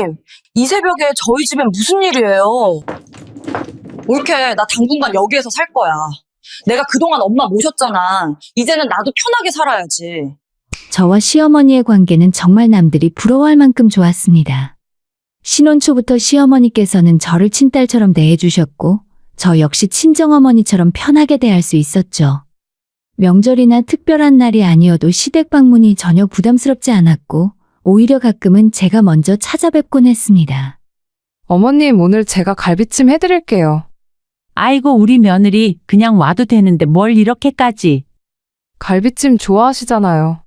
어머님, 이 새벽에 저희 집엔 무슨 일이에요? 옳게, 나 당분간 여기에서 살 거야. 내가 그동안 엄마 모셨잖아. 이제는 나도 편하게 살아야지. 저와 시어머니의 관계는 정말 남들이 부러워할 만큼 좋았습니다. 신혼 초부터 시어머니께서는 저를 친딸처럼 대해주셨고, 저 역시 친정어머니처럼 편하게 대할 수 있었죠. 명절이나 특별한 날이 아니어도 시댁 방문이 전혀 부담스럽지 않았고, 오히려 가끔은 제가 먼저 찾아뵙곤 했습니다. 어머님, 오늘 제가 갈비찜 해드릴게요. 아이고, 우리 며느리 그냥 와도 되는데 뭘 이렇게까지. 갈비찜 좋아하시잖아요.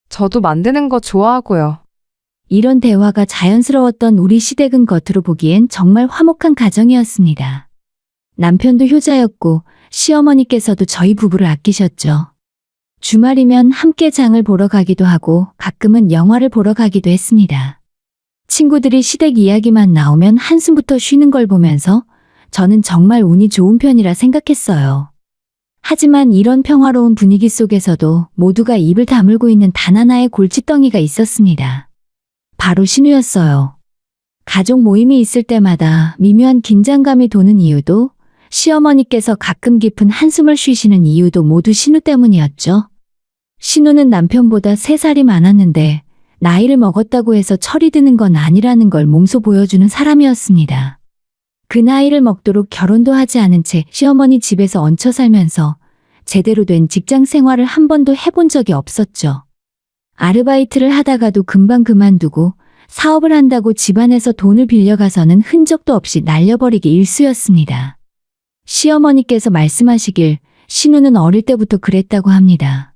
저도 만드는 거 좋아하고요. 이런 대화가 자연스러웠던 우리 시댁은 겉으로 보기엔 정말 화목한 가정이었습니다. 남편도 효자였고 시어머니께서도 저희 부부를 아끼셨죠. 주말이면 함께 장을 보러 가기도 하고 가끔은 영화를 보러 가기도 했습니다. 친구들이 시댁 이야기만 나오면 한숨부터 쉬는 걸 보면서 저는 정말 운이 좋은 편이라 생각했어요. 하지만 이런 평화로운 분위기 속에서도 모두가 입을 다물고 있는 단 하나의 골칫덩이가 있었습니다. 바로 신우였어요. 가족 모임이 있을 때마다 미묘한 긴장감이 도는 이유도, 시어머니께서 가끔 깊은 한숨을 쉬시는 이유도 모두 신우 때문이었죠. 신우는 남편보다 3살이 많았는데 나이를 먹었다고 해서 철이 드는 건 아니라는 걸 몸소 보여주는 사람이었습니다. 그 나이를 먹도록 결혼도 하지 않은 채 시어머니 집에서 얹혀 살면서 제대로 된 직장 생활을 한 번도 해본 적이 없었죠. 아르바이트를 하다가도 금방 그만두고 사업을 한다고 집안에서 돈을 빌려가서는 흔적도 없이 날려버리기 일쑤였습니다. 시어머니께서 말씀하시길 신우는 어릴 때부터 그랬다고 합니다.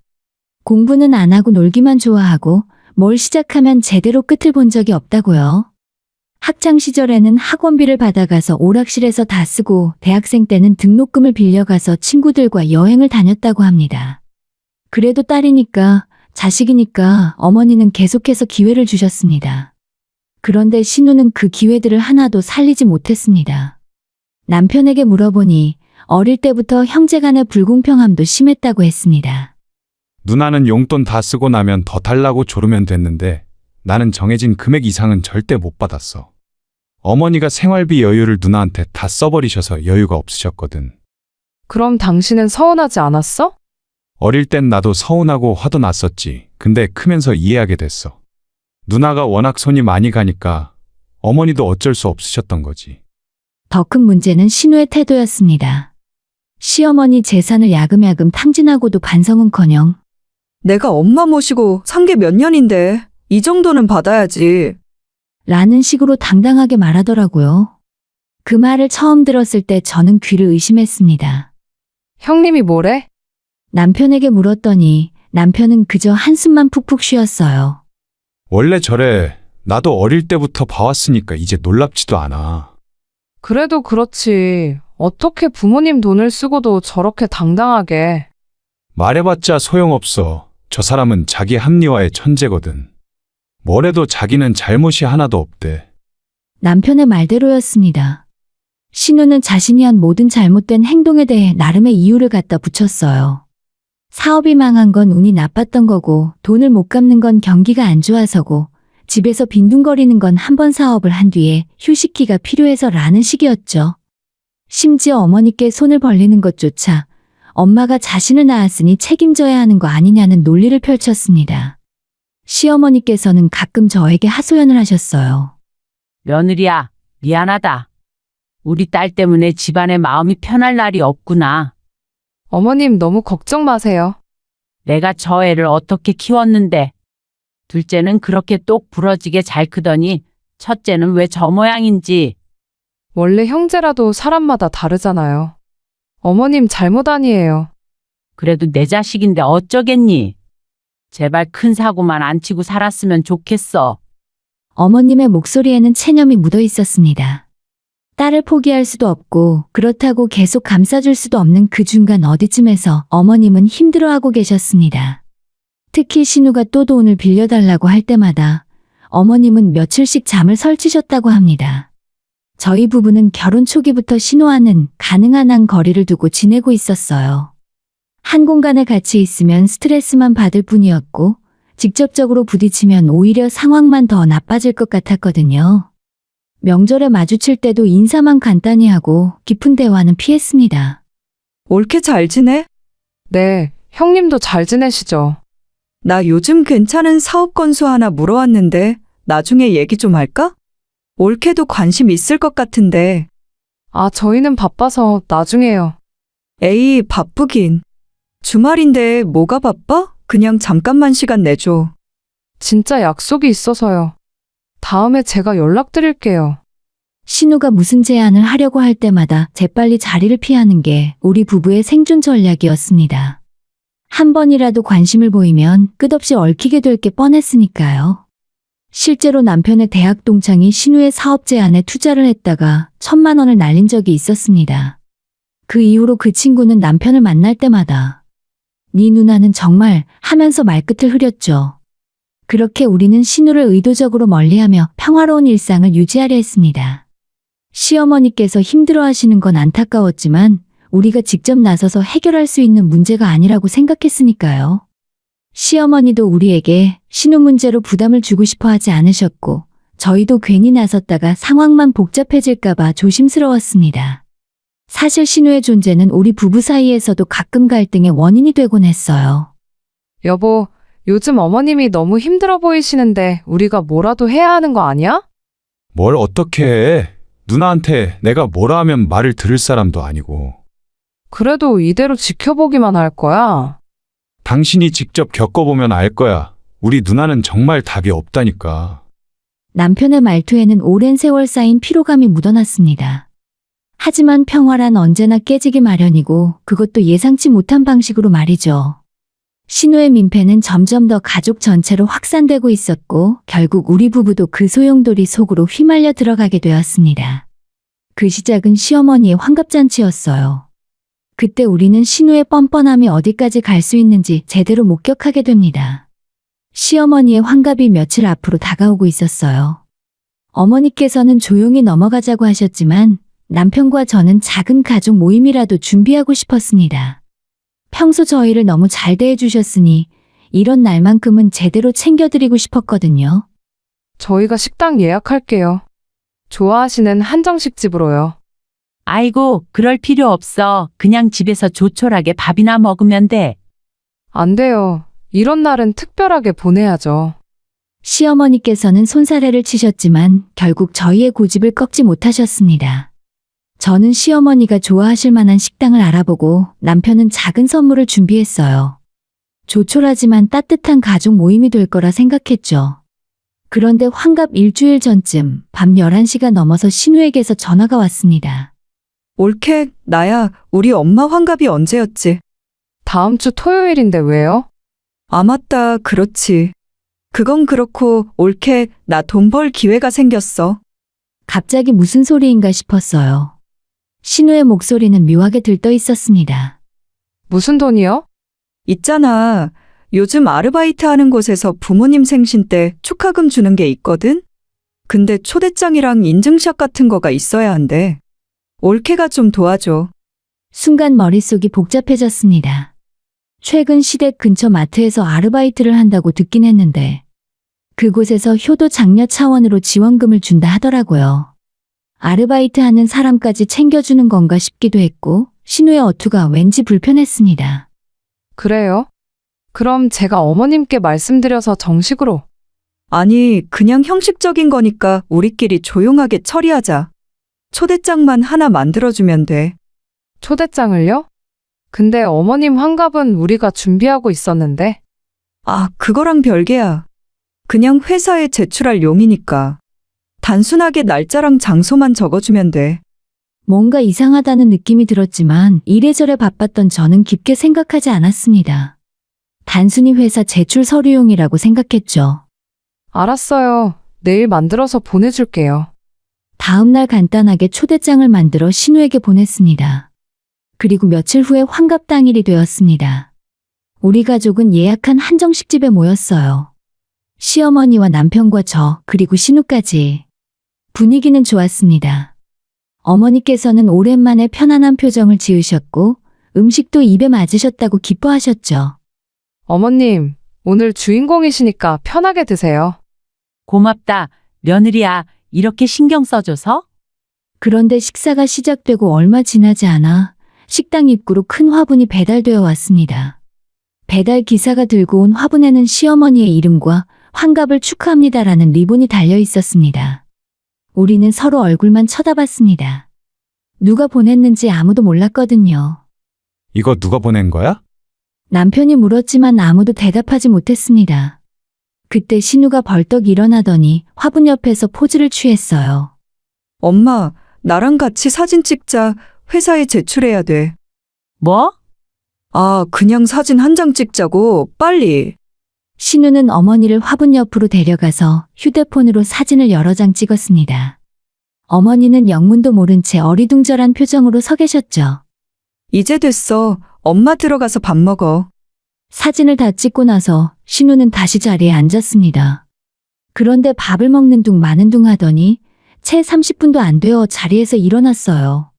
공부는 안 하고 놀기만 좋아하고 뭘 시작하면 제대로 끝을 본 적이 없다고요. 학창 시절에는 학원비를 받아가서 오락실에서 다 쓰고 대학생 때는 등록금을 빌려가서 친구들과 여행을 다녔다고 합니다. 그래도 딸이니까, 자식이니까 어머니는 계속해서 기회를 주셨습니다. 그런데 신우는 그 기회들을 하나도 살리지 못했습니다. 남편에게 물어보니 어릴 때부터 형제간의 불공평함도 심했다고 했습니다. 누나는 용돈 다 쓰고 나면 더 달라고 조르면 됐는데 나는 정해진 금액 이상은 절대 못 받았어. 어머니가 생활비 여유를 누나한테 다 써버리셔서 여유가 없으셨거든. 그럼 당신은 서운하지 않았어? 어릴 땐 나도 서운하고 화도 났었지. 근데 크면서 이해하게 됐어. 누나가 워낙 손이 많이 가니까 어머니도 어쩔 수 없으셨던 거지. 더 큰 문제는 신우의 태도였습니다. 시어머니 재산을 야금야금 탕진하고도 반성은커녕 내가 엄마 모시고 산 게 몇 년인데 이 정도는 받아야지. 라는 식으로 당당하게 말하더라고요. 그 말을 처음 들었을 때 저는 귀를 의심했습니다. 형님이 뭐래? 남편에게 물었더니 남편은 그저 한숨만 푹푹 쉬었어요. 원래 저래. 나도 어릴 때부터 봐왔으니까 이제 놀랍지도 않아. 그래도 그렇지. 어떻게 부모님 돈을 쓰고도 저렇게 당당하게. 말해봤자 소용없어. 저 사람은 자기 합리화의 천재거든. 뭐래도 자기는 잘못이 하나도 없대. 남편의 말대로였습니다. 신우는 자신이 한 모든 잘못된 행동에 대해 나름의 이유를 갖다 붙였어요. 사업이 망한 건 운이 나빴던 거고, 돈을 못 갚는 건 경기가 안 좋아서고, 집에서 빈둥거리는 건 한 번 사업을 한 뒤에 휴식기가 필요해서라는 식이었죠. 심지어 어머니께 손을 벌리는 것조차 엄마가 자신을 낳았으니 책임져야 하는 거 아니냐는 논리를 펼쳤습니다. 시어머니께서는 가끔 저에게 하소연을 하셨어요. 며느리야, 미안하다. 우리 딸 때문에 집안의 마음이 편할 날이 없구나. 어머님 너무 걱정 마세요. 내가 저 애를 어떻게 키웠는데. 둘째는 그렇게 똑 부러지게 잘 크더니 첫째는 왜 저 모양인지. 원래 형제라도 사람마다 다르잖아요. 어머님 잘못 아니에요. 그래도 내 자식인데 어쩌겠니. 제발 큰 사고만 안 치고 살았으면 좋겠어. 어머님의 목소리에는 체념이 묻어 있었습니다. 딸을 포기할 수도 없고 그렇다고 계속 감싸줄 수도 없는 그 중간 어디쯤에서 어머님은 힘들어하고 계셨습니다. 특히 신우가 또 돈을 빌려달라고 할 때마다 어머님은 며칠씩 잠을 설치셨다고 합니다. 저희 부부는 결혼 초기부터 신우와는 가능한 한 거리를 두고 지내고 있었어요. 한 공간에 같이 있으면 스트레스만 받을 뿐이었고 직접적으로 부딪히면 오히려 상황만 더 나빠질 것 같았거든요. 명절에 마주칠 때도 인사만 간단히 하고 깊은 대화는 피했습니다. 올케 잘 지내? 네, 형님도 잘 지내시죠? 나 요즘 괜찮은 사업 건수 하나 물어왔는데 나중에 얘기 좀 할까? 올케도 관심 있을 것 같은데. 아, 저희는 바빠서 나중에요. 에이, 바쁘긴. 주말인데 뭐가 바빠? 그냥 잠깐만 시간 내줘. 진짜 약속이 있어서요. 다음에 제가 연락드릴게요. 신우가 무슨 제안을 하려고 할 때마다 재빨리 자리를 피하는 게 우리 부부의 생존 전략이었습니다. 한 번이라도 관심을 보이면 끝없이 얽히게 될 게 뻔했으니까요. 실제로 남편의 대학 동창이 신우의 사업 제안에 투자를 했다가 1,000만 원을 날린 적이 있었습니다. 그 이후로 그 친구는 남편을 만날 때마다 네 누나는 정말 하면서 말끝을 흐렸죠. 그렇게 우리는 신우를 의도적으로 멀리하며 평화로운 일상을 유지하려 했습니다. 시어머니께서 힘들어하시는 건 안타까웠지만 우리가 직접 나서서 해결할 수 있는 문제가 아니라고 생각했으니까요. 시어머니도 우리에게 신우 문제로 부담을 주고 싶어 하지 않으셨고 저희도 괜히 나섰다가 상황만 복잡해질까봐 조심스러웠습니다. 사실 신우의 존재는 우리 부부 사이에서도 가끔 갈등의 원인이 되곤 했어요. 여보, 요즘 어머님이 너무 힘들어 보이시는데 우리가 뭐라도 해야 하는 거 아니야? 뭘 어떻게 해? 누나한테 내가 뭐라 하면 말을 들을 사람도 아니고. 그래도 이대로 지켜보기만 할 거야. 당신이 직접 겪어보면 알 거야. 우리 누나는 정말 답이 없다니까. 남편의 말투에는 오랜 세월 쌓인 피로감이 묻어났습니다. 하지만 평화란 언제나 깨지기 마련이고 그것도 예상치 못한 방식으로 말이죠. 신우의 민폐는 점점 더 가족 전체로 확산되고 있었고 결국 우리 부부도 그 소용돌이 속으로 휘말려 들어가게 되었습니다. 그 시작은 시어머니의 환갑잔치였어요. 그때 우리는 신우의 뻔뻔함이 어디까지 갈 수 있는지 제대로 목격하게 됩니다. 시어머니의 환갑이 며칠 앞으로 다가오고 있었어요. 어머니께서는 조용히 넘어가자고 하셨지만 남편과 저는 작은 가족 모임이라도 준비하고 싶었습니다. 평소 저희를 너무 잘 대해주셨으니 이런 날만큼은 제대로 챙겨드리고 싶었거든요. 저희가 식당 예약할게요. 좋아하시는 한정식 집으로요. 아이고, 그럴 필요 없어. 그냥 집에서 조촐하게 밥이나 먹으면 돼. 안 돼요. 이런 날은 특별하게 보내야죠. 시어머니께서는 손사래를 치셨지만 결국 저희의 고집을 꺾지 못하셨습니다. 저는 시어머니가 좋아하실 만한 식당을 알아보고 남편은 작은 선물을 준비했어요. 조촐하지만 따뜻한 가족 모임이 될 거라 생각했죠. 그런데 환갑 일주일 전쯤 밤 11시가 넘어서 신우에게서 전화가 왔습니다. 올케, 나야. 우리 엄마 환갑이 언제였지? 다음 주 토요일인데 왜요? 아, 맞다. 그렇지. 그건 그렇고, 올케, 나 돈 벌 기회가 생겼어. 갑자기 무슨 소리인가 싶었어요. 신우의 목소리는 묘하게 들떠 있었습니다. 무슨 돈이요? 있잖아. 요즘 아르바이트 하는 곳에서 부모님 생신 때 축하금 주는 게 있거든? 근데 초대장이랑 인증샷 같은 거가 있어야 한대. 올케가 좀 도와줘. 순간 머릿속이 복잡해졌습니다. 최근 시댁 근처 마트에서 아르바이트를 한다고 듣긴 했는데 그곳에서 효도 장려 차원으로 지원금을 준다 하더라고요. 아르바이트 하는 사람까지 챙겨주는 건가 싶기도 했고 신우의 어투가 왠지 불편했습니다. 그래요? 그럼 제가 어머님께 말씀드려서 정식으로. 아니, 그냥 형식적인 거니까 우리끼리 조용하게 처리하자. 초대장만 하나 만들어주면 돼. 초대장을요? 근데 어머님 환갑은 우리가 준비하고 있었는데. 아, 그거랑 별개야. 그냥 회사에 제출할 용이니까. 단순하게 날짜랑 장소만 적어주면 돼. 뭔가 이상하다는 느낌이 들었지만 이래저래 바빴던 저는 깊게 생각하지 않았습니다. 단순히 회사 제출 서류용이라고 생각했죠. 알았어요. 내일 만들어서 보내줄게요. 다음 날 간단하게 초대장을 만들어 신우에게 보냈습니다. 그리고 며칠 후에 환갑 당일이 되었습니다. 우리 가족은 예약한 한정식집에 모였어요. 시어머니와 남편과 저, 그리고 신우까지. 분위기는 좋았습니다. 어머니께서는 오랜만에 편안한 표정을 지으셨고 음식도 입에 맞으셨다고 기뻐하셨죠. 어머님, 오늘 주인공이시니까 편하게 드세요. 고맙다. 며느리야, 이렇게 신경 써줘서? 그런데 식사가 시작되고 얼마 지나지 않아 식당 입구로 큰 화분이 배달되어 왔습니다. 배달 기사가 들고 온 화분에는 시어머니의 이름과 환갑을 축하합니다라는 리본이 달려 있었습니다. 우리는 서로 얼굴만 쳐다봤습니다. 누가 보냈는지 아무도 몰랐거든요. 이거 누가 보낸 거야? 남편이 물었지만 아무도 대답하지 못했습니다. 그때 신우가 벌떡 일어나더니 화분 옆에서 포즈를 취했어요. 엄마, 나랑 같이 사진 찍자. 회사에 제출해야 돼. 뭐? 아, 그냥 사진 한 장 찍자고. 빨리. 신우는 어머니를 화분 옆으로 데려가서 휴대폰으로 사진을 여러 장 찍었습니다. 어머니는 영문도 모른 채 어리둥절한 표정으로 서 계셨죠. 이제 됐어. 엄마 들어가서 밥 먹어. 사진을 다 찍고 나서 신우는 다시 자리에 앉았습니다. 그런데 밥을 먹는 둥 마는 둥 하더니 채 30분도 안 되어 자리에서 일어났어요.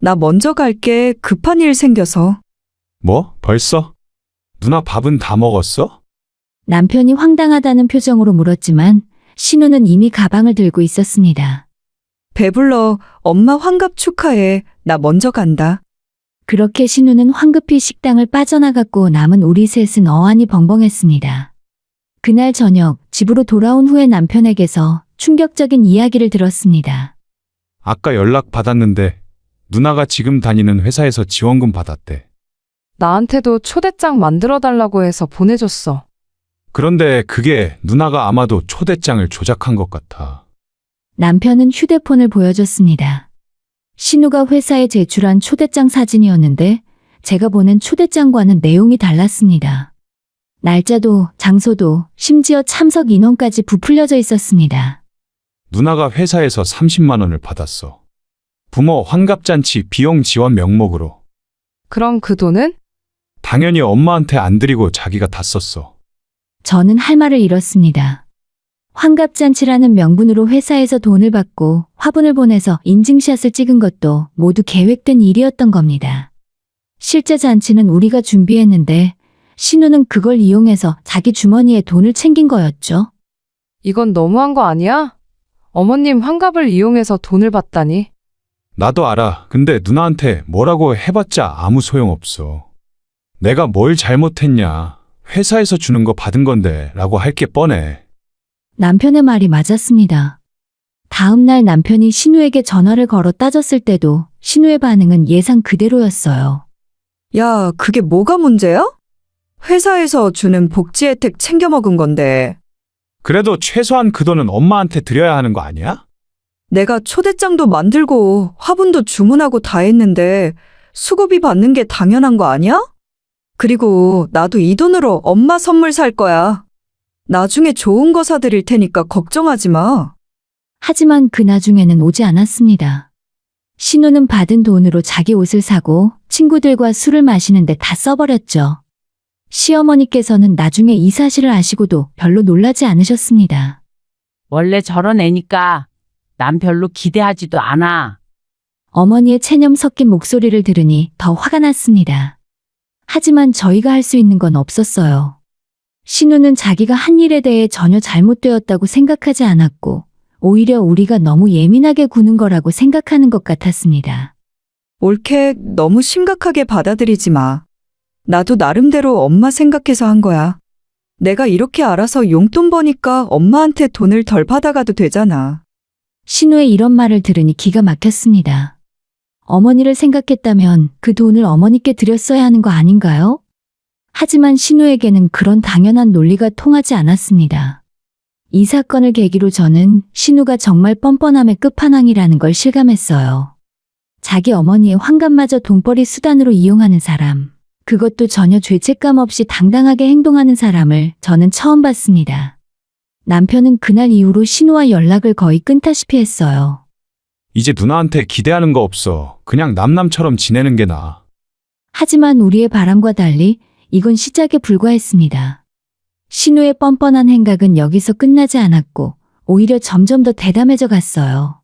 나 먼저 갈게. 급한 일 생겨서. 뭐? 벌써? 누나 밥은 다 먹었어? 남편이 황당하다는 표정으로 물었지만 신우는 이미 가방을 들고 있었습니다. 배불러. 엄마 환갑 축하해. 나 먼저 간다. 그렇게 신우는 황급히 식당을 빠져나갔고 남은 우리 셋은 어안이 벙벙했습니다. 그날 저녁 집으로 돌아온 후에 남편에게서 충격적인 이야기를 들었습니다. 아까 연락 받았는데 누나가 지금 다니는 회사에서 지원금 받았대. 나한테도 초대장 만들어 달라고 해서 보내줬어. 그런데 그게 누나가 아마도 초대장을 조작한 것 같아. 남편은 휴대폰을 보여줬습니다. 신우가 회사에 제출한 초대장 사진이었는데 제가 보낸 초대장과는 내용이 달랐습니다. 날짜도 장소도 심지어 참석 인원까지 부풀려져 있었습니다. 누나가 회사에서 30만 원을 받았어. 부모 환갑잔치 비용 지원 명목으로. 그럼 그 돈은? 당연히 엄마한테 안 드리고 자기가 다 썼어. 저는 할 말을 잃었습니다. 환갑잔치라는 명분으로 회사에서 돈을 받고 화분을 보내서 인증샷을 찍은 것도 모두 계획된 일이었던 겁니다. 실제 잔치는 우리가 준비했는데 신우는 그걸 이용해서 자기 주머니에 돈을 챙긴 거였죠. 이건 너무한 거 아니야? 어머님 환갑을 이용해서 돈을 받다니. 나도 알아. 근데 누나한테 뭐라고 해봤자 아무 소용없어. 내가 뭘 잘못했냐. 회사에서 주는 거 받은 건데 라고 할 게 뻔해. 남편의 말이 맞았습니다. 다음 날 남편이 신우에게 전화를 걸어 따졌을 때도 신우의 반응은 예상 그대로였어요. 야, 그게 뭐가 문제야? 회사에서 주는 복지 혜택 챙겨 먹은 건데. 그래도 최소한 그 돈은 엄마한테 드려야 하는 거 아니야? 내가 초대장도 만들고 화분도 주문하고 다 했는데 수고비 받는 게 당연한 거 아니야? 그리고 나도 이 돈으로 엄마 선물 살 거야. 나중에 좋은 거 사드릴 테니까 걱정하지 마. 하지만 그 나중에는 오지 않았습니다. 신우는 받은 돈으로 자기 옷을 사고 친구들과 술을 마시는데 다 써버렸죠. 시어머니께서는 나중에 이 사실을 아시고도 별로 놀라지 않으셨습니다. 원래 저런 애니까 난 별로 기대하지도 않아. 어머니의 체념 섞인 목소리를 들으니 더 화가 났습니다. 하지만 저희가 할 수 있는 건 없었어요. 신우는 자기가 한 일에 대해 전혀 잘못되었다고 생각하지 않았고 오히려 우리가 너무 예민하게 구는 거라고 생각하는 것 같았습니다. 올케 너무 심각하게 받아들이지 마. 나도 나름대로 엄마 생각해서 한 거야. 내가 이렇게 알아서 용돈 버니까 엄마한테 돈을 덜 받아가도 되잖아. 신우의 이런 말을 들으니 기가 막혔습니다. 어머니를 생각했다면 그 돈을 어머니께 드렸어야 하는 거 아닌가요? 하지만 신우에게는 그런 당연한 논리가 통하지 않았습니다. 이 사건을 계기로 저는 신우가 정말 뻔뻔함의 끝판왕이라는 걸 실감했어요. 자기 어머니의 환갑마저 돈벌이 수단으로 이용하는 사람, 그것도 전혀 죄책감 없이 당당하게 행동하는 사람을 저는 처음 봤습니다. 남편은 그날 이후로 신우와 연락을 거의 끊다시피 했어요. 이제 누나한테 기대하는 거 없어. 그냥 남남처럼 지내는 게 나아. 하지만 우리의 바람과 달리 이건 시작에 불과했습니다. 신우의 뻔뻔한 행각은 여기서 끝나지 않았고 오히려 점점 더 대담해져 갔어요.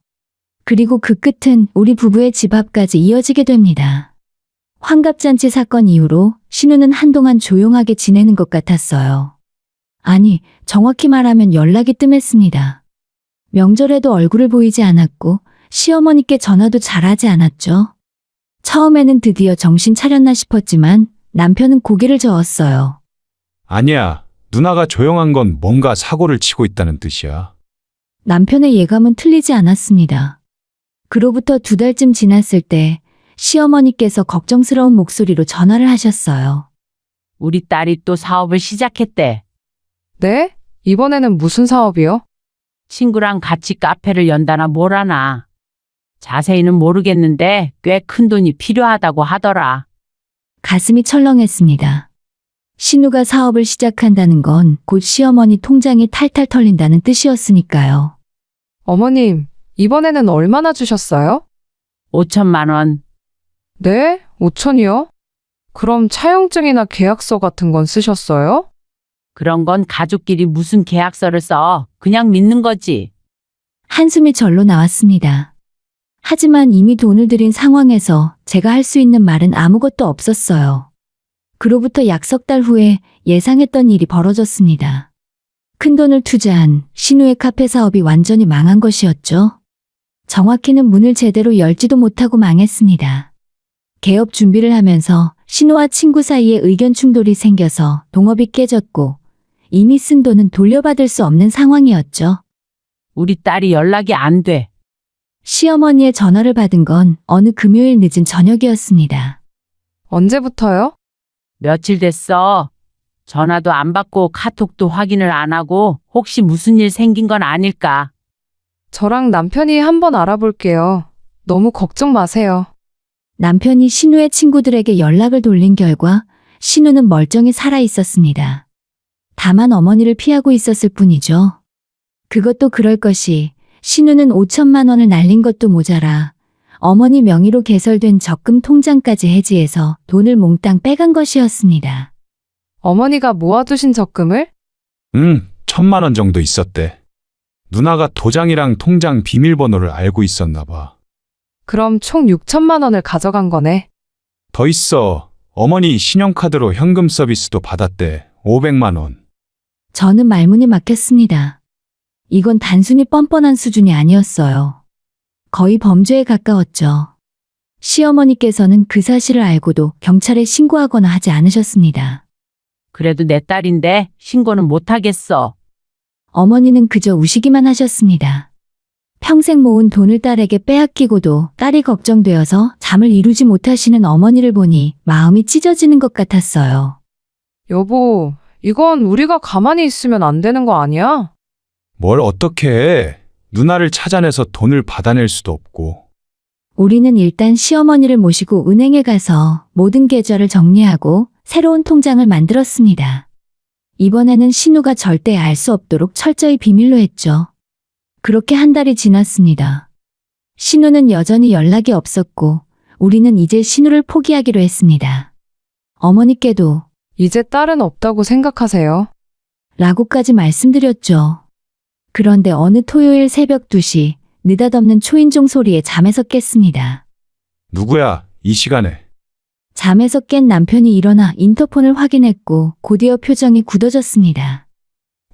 그리고 그 끝은 우리 부부의 집 앞까지 이어지게 됩니다. 환갑잔치 사건 이후로 신우는 한동안 조용하게 지내는 것 같았어요. 아니, 정확히 말하면 연락이 뜸했습니다. 명절에도 얼굴을 보이지 않았고 시어머니께 전화도 잘하지 않았죠. 처음에는 드디어 정신 차렸나 싶었지만 남편은 고개를 저었어요. 아니야. 누나가 조용한 건 뭔가 사고를 치고 있다는 뜻이야. 남편의 예감은 틀리지 않았습니다. 그로부터 2달쯤 지났을 때 시어머니께서 걱정스러운 목소리로 전화를 하셨어요. 우리 딸이 또 사업을 시작했대. 네? 이번에는 무슨 사업이요? 친구랑 같이 카페를 연다나 뭐라나. 자세히는 모르겠는데 꽤 큰 돈이 필요하다고 하더라. 가슴이 철렁했습니다. 신우가 사업을 시작한다는 건 곧 시어머니 통장이 탈탈 털린다는 뜻이었으니까요. 어머님, 이번에는 얼마나 주셨어요? 5천만 원. 네? 5천이요? 그럼 차용증이나 계약서 같은 건 쓰셨어요? 그런 건 가족끼리 무슨 계약서를 써. 그냥 믿는 거지. 한숨이 절로 나왔습니다. 하지만 이미 돈을 들인 상황에서 제가 할 수 있는 말은 아무것도 없었어요. 그로부터 약 석 달 후에 예상했던 일이 벌어졌습니다. 큰돈을 투자한 신우의 카페 사업이 완전히 망한 것이었죠. 정확히는 문을 제대로 열지도 못하고 망했습니다. 개업 준비를 하면서 신우와 친구 사이에 의견 충돌이 생겨서 동업이 깨졌고 이미 쓴 돈은 돌려받을 수 없는 상황이었죠. 우리 딸이 연락이 안 돼. 시어머니의 전화를 받은 건 어느 금요일 늦은 저녁이었습니다. 언제부터요? 며칠 됐어. 전화도 안 받고 카톡도 확인을 안 하고 혹시 무슨 일 생긴 건 아닐까? 저랑 남편이 한번 알아볼게요. 너무 걱정 마세요. 남편이 신우의 친구들에게 연락을 돌린 결과 신우는 멀쩡히 살아 있었습니다. 다만 어머니를 피하고 있었을 뿐이죠. 그것도 그럴 것이 신우는 5천만 원을 날린 것도 모자라 어머니 명의로 개설된 적금 통장까지 해지해서 돈을 몽땅 빼간 것이었습니다. 어머니가 모아두신 적금을? 1,000만 원 정도 있었대. 누나가 도장이랑 통장 비밀번호를 알고 있었나 봐. 그럼 총 6천만 원을 가져간 거네. 더 있어. 어머니 신용카드로 현금 서비스도 받았대. 500만 원. 저는 말문이 막혔습니다. 이건 단순히 뻔뻔한 수준이 아니었어요. 거의 범죄에 가까웠죠. 시어머니께서는 그 사실을 알고도 경찰에 신고하거나 하지 않으셨습니다. 그래도 내 딸인데 신고는 못 하겠어. 어머니는 그저 우시기만 하셨습니다. 평생 모은 돈을 딸에게 빼앗기고도 딸이 걱정되어서 잠을 이루지 못하시는 어머니를 보니 마음이 찢어지는 것 같았어요. 여보, 이건 우리가 가만히 있으면 안 되는 거 아니야? 뭘 어떻게 해. 누나를 찾아내서 돈을 받아낼 수도 없고. 우리는 일단 시어머니를 모시고 은행에 가서 모든 계좌를 정리하고 새로운 통장을 만들었습니다. 이번에는 신우가 절대 알 수 없도록 철저히 비밀로 했죠. 그렇게 한 달이 지났습니다. 신우는 여전히 연락이 없었고 우리는 이제 신우를 포기하기로 했습니다. 어머니께도 이제 딸은 없다고 생각하세요. 라고까지 말씀드렸죠. 그런데 어느 토요일 새벽 2시 느닷없는 초인종 소리에 잠에서 깼습니다. 누구야, 이 시간에. 잠에서 깬 남편이 일어나 인터폰을 확인했고 곧이어 표정이 굳어졌습니다.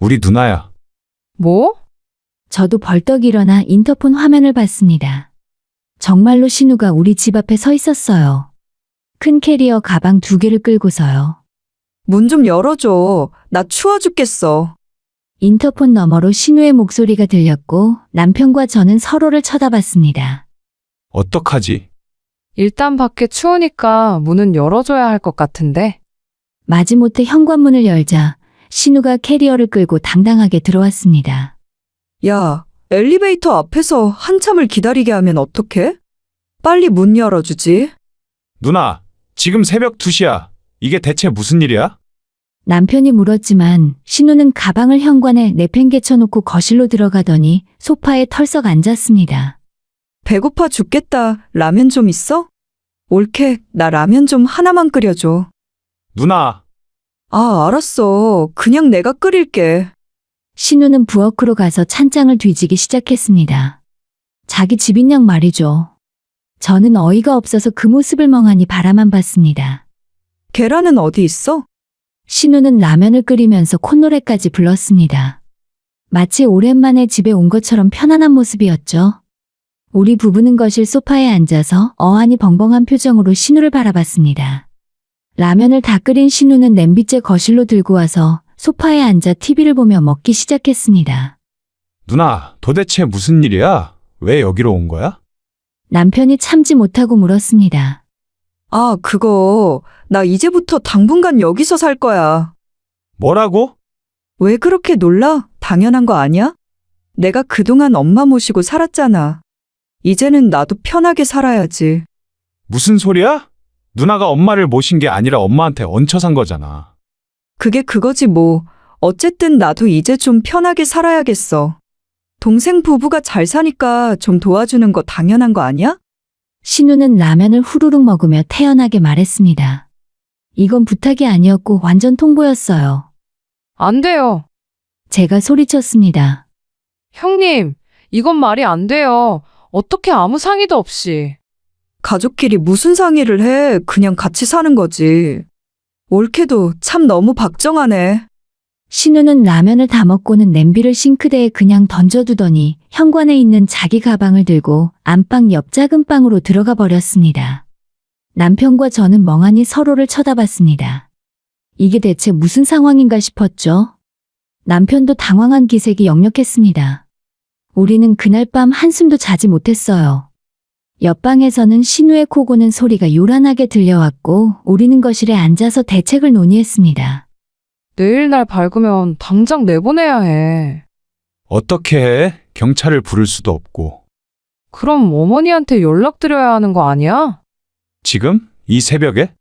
우리 누나야. 뭐? 저도 벌떡 일어나 인터폰 화면을 봤습니다. 정말로 신우가 우리 집 앞에 서 있었어요. 큰 캐리어 가방 2개를 끌고서요. 문 좀 열어줘. 나 추워 죽겠어. 인터폰 너머로 신우의 목소리가 들렸고 남편과 저는 서로를 쳐다봤습니다. 어떡하지? 일단 밖에 추우니까 문은 열어줘야 할 것 같은데. 마지못해 현관문을 열자 신우가 캐리어를 끌고 당당하게 들어왔습니다. 야, 엘리베이터 앞에서 한참을 기다리게 하면 어떡해? 빨리 문 열어주지. 누나, 지금 새벽 2시야. 이게 대체 무슨 일이야? 남편이 물었지만 신우는 가방을 현관에 내팽개쳐놓고 거실로 들어가더니 소파에 털썩 앉았습니다. 배고파 죽겠다. 라면 좀 있어? 올케, 나 라면 좀 하나만 끓여줘. 누나, 아, 알았어. 그냥 내가 끓일게. 신우는 부엌으로 가서 찬장을 뒤지기 시작했습니다. 자기 집인 양 말이죠. 저는 어이가 없어서 그 모습을 멍하니 바라만 봤습니다. 계란은 어디 있어? 신우는 라면을 끓이면서 콧노래까지 불렀습니다. 마치 오랜만에 집에 온 것처럼 편안한 모습이었죠. 우리 부부는 거실 소파에 앉아서 어안이 벙벙한 표정으로 신우를 바라봤습니다. 라면을 다 끓인 신우는 냄비째 거실로 들고 와서 소파에 앉아 TV를 보며 먹기 시작했습니다. 누나, 도대체 무슨 일이야? 왜 여기로 온 거야? 남편이 참지 못하고 물었습니다. 아, 그거, 나 이제부터 당분간 여기서 살 거야. 뭐라고? 왜 그렇게 놀라? 당연한 거 아니야? 내가 그동안 엄마 모시고 살았잖아. 이제는 나도 편하게 살아야지. 무슨 소리야? 누나가 엄마를 모신 게 아니라 엄마한테 얹혀 산 거잖아. 그게 그거지 뭐. 어쨌든 나도 이제 좀 편하게 살아야겠어. 동생 부부가 잘 사니까 좀 도와주는 거 당연한 거 아니야? 신우는 라면을 후루룩 먹으며 태연하게 말했습니다. 이건 부탁이 아니었고 완전 통보였어요. 안 돼요. 제가 소리쳤습니다. 형님, 이건 말이 안 돼요. 어떻게 아무 상의도 없이. 가족끼리 무슨 상의를 해. 그냥 같이 사는 거지. 올케도 참 너무 박정하네. 신우는 라면을 다 먹고는 냄비를 싱크대에 그냥 던져두더니 현관에 있는 자기 가방을 들고 안방 옆 작은 방으로 들어가 버렸습니다. 남편과 저는 멍하니 서로를 쳐다봤습니다. 이게 대체 무슨 상황인가 싶었죠? 남편도 당황한 기색이 역력했습니다. 우리는 그날 밤 한숨도 자지 못했어요. 옆방에서는 신우의 코 고는 소리가 요란하게 들려왔고 우리는 거실에 앉아서 대책을 논의했습니다. 내일 날 밝으면 당장 내보내야 해. 어떻게 해? 경찰을 부를 수도 없고. 그럼 어머니한테 연락드려야 하는 거 아니야? 지금? 이 새벽에?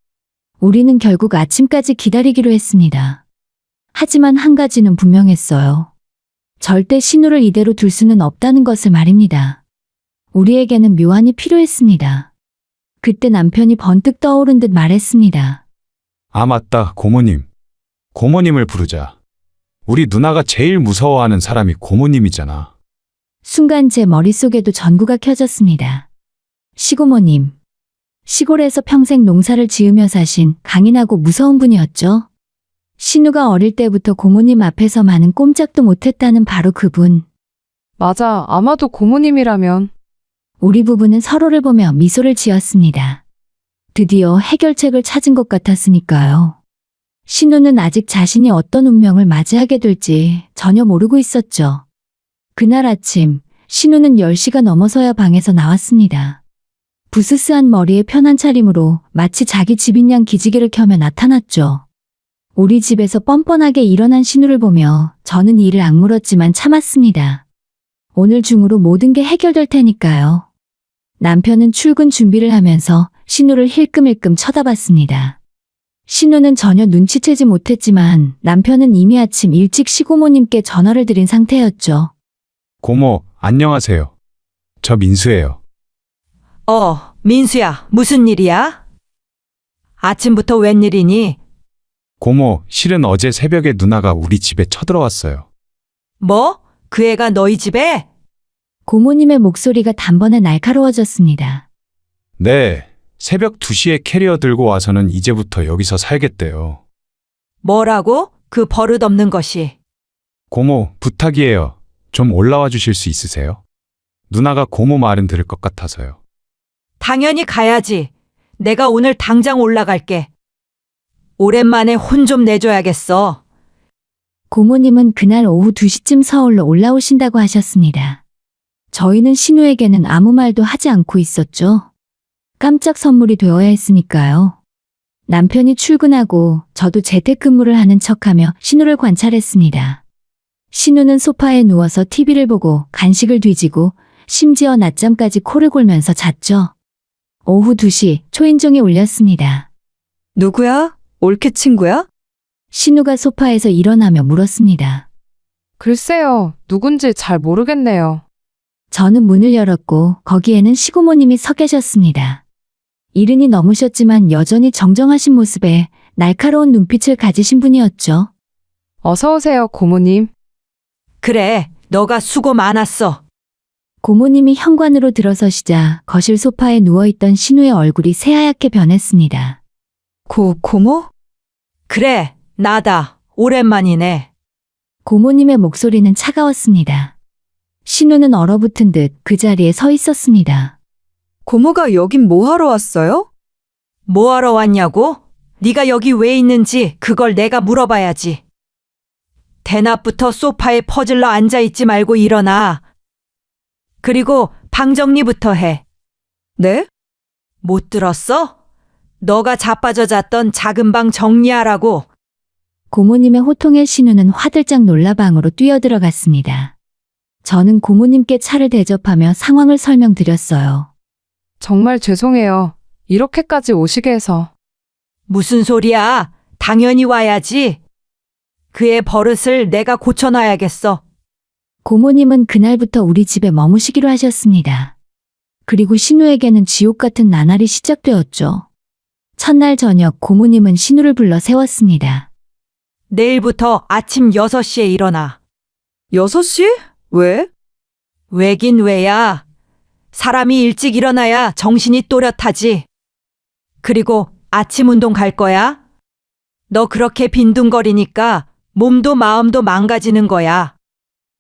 우리는 결국 아침까지 기다리기로 했습니다. 하지만 한 가지는 분명했어요. 절대 신우를 이대로 둘 수는 없다는 것을 말입니다. 우리에게는 묘안이 필요했습니다. 그때 남편이 번뜩 떠오른 듯 말했습니다. 아, 맞다. 고모님. 고모님을 부르자. 우리 누나가 제일 무서워하는 사람이 고모님이잖아. 순간 제 머릿속에도 전구가 켜졌습니다. 시고모님. 시골에서 평생 농사를 지으며 사신 강인하고 무서운 분이었죠. 신우가 어릴 때부터 고모님 앞에서만은 꼼짝도 못했다는 바로 그분. 맞아, 아마도 고모님이라면. 우리 부부는 서로를 보며 미소를 지었습니다. 드디어 해결책을 찾은 것 같았으니까요. 신우는 아직 자신이 어떤 운명을 맞이하게 될지 전혀 모르고 있었죠. 그날 아침, 신우는 10시가 넘어서야 방에서 나왔습니다. 부스스한 머리에 편한 차림으로 마치 자기 집인 양 기지개를 켜며 나타났죠. 우리 집에서 뻔뻔하게 일어난 신우를 보며 저는 이를 악물었지만 참았습니다. 오늘 중으로 모든 게 해결될 테니까요. 남편은 출근 준비를 하면서 신우를 힐끔힐끔 쳐다봤습니다. 신우는 전혀 눈치채지 못했지만 남편은 이미 아침 일찍 시고모님께 전화를 드린 상태였죠. 고모, 안녕하세요. 저 민수예요. 민수야, 무슨 일이야? 아침부터 웬일이니? 고모, 실은 어제 새벽에 누나가 우리 집에 쳐들어왔어요. 뭐? 그 애가 너희 집에? 고모님의 목소리가 단번에 날카로워졌습니다. 네, 새벽 2시에 캐리어 들고 와서는 이제부터 여기서 살겠대요. 뭐라고? 그 버릇없는 것이. 고모, 부탁이에요. 좀 올라와 주실 수 있으세요? 누나가 고모 말은 들을 것 같아서요. 당연히 가야지. 내가 오늘 당장 올라갈게. 오랜만에 혼 좀 내줘야겠어. 고모님은 그날 오후 2시쯤 서울로 올라오신다고 하셨습니다. 저희는 신우에게는 아무 말도 하지 않고 있었죠. 깜짝 선물이 되어야 했으니까요. 남편이 출근하고 저도 재택근무를 하는 척하며 신우를 관찰했습니다. 신우는 소파에 누워서 TV를 보고 간식을 뒤지고 심지어 낮잠까지 코를 골면서 잤죠. 오후 2시 초인종이 울렸습니다. 누구야? 올케 친구야? 신우가 소파에서 일어나며 물었습니다. 글쎄요, 누군지 잘 모르겠네요. 저는 문을 열었고 거기에는 시고모님이 서 계셨습니다. 이른이 넘으셨지만 여전히 정정하신 모습에 날카로운 눈빛을 가지신 분이었죠. 어서 오세요, 고모님. 그래, 너가 수고 많았어. 고모님이 현관으로 들어서시자 거실 소파에 누워있던 신우의 얼굴이 새하얗게 변했습니다. 고모? 그래, 나다. 오랜만이네. 고모님의 목소리는 차가웠습니다. 신우는 얼어붙은 듯 그 자리에 서 있었습니다. 고모가 여긴 뭐 하러 왔어요? 뭐 하러 왔냐고? 네가 여기 왜 있는지 그걸 내가 물어봐야지. 대낮부터 소파에 퍼질러 앉아있지 말고 일어나. 그리고 방 정리부터 해. 네? 못 들었어? 너가 자빠져 잤던 작은 방 정리하라고. 고모님의 호통에 신우는 화들짝 놀라 방으로 뛰어들어갔습니다. 저는 고모님께 차를 대접하며 상황을 설명드렸어요. 정말 죄송해요. 이렇게까지 오시게 해서. 무슨 소리야? 당연히 와야지. 그의 버릇을 내가 고쳐놔야겠어. 고모님은 그날부터 우리 집에 머무시기로 하셨습니다. 그리고 신우에게는 지옥 같은 나날이 시작되었죠. 첫날 저녁 고모님은 신우를 불러 세웠습니다. 내일부터 아침 6시에 일어나. 6시? 왜? 왜긴 왜야. 사람이 일찍 일어나야 정신이 또렷하지. 그리고 아침 운동 갈 거야? 너 그렇게 빈둥거리니까 몸도 마음도 망가지는 거야.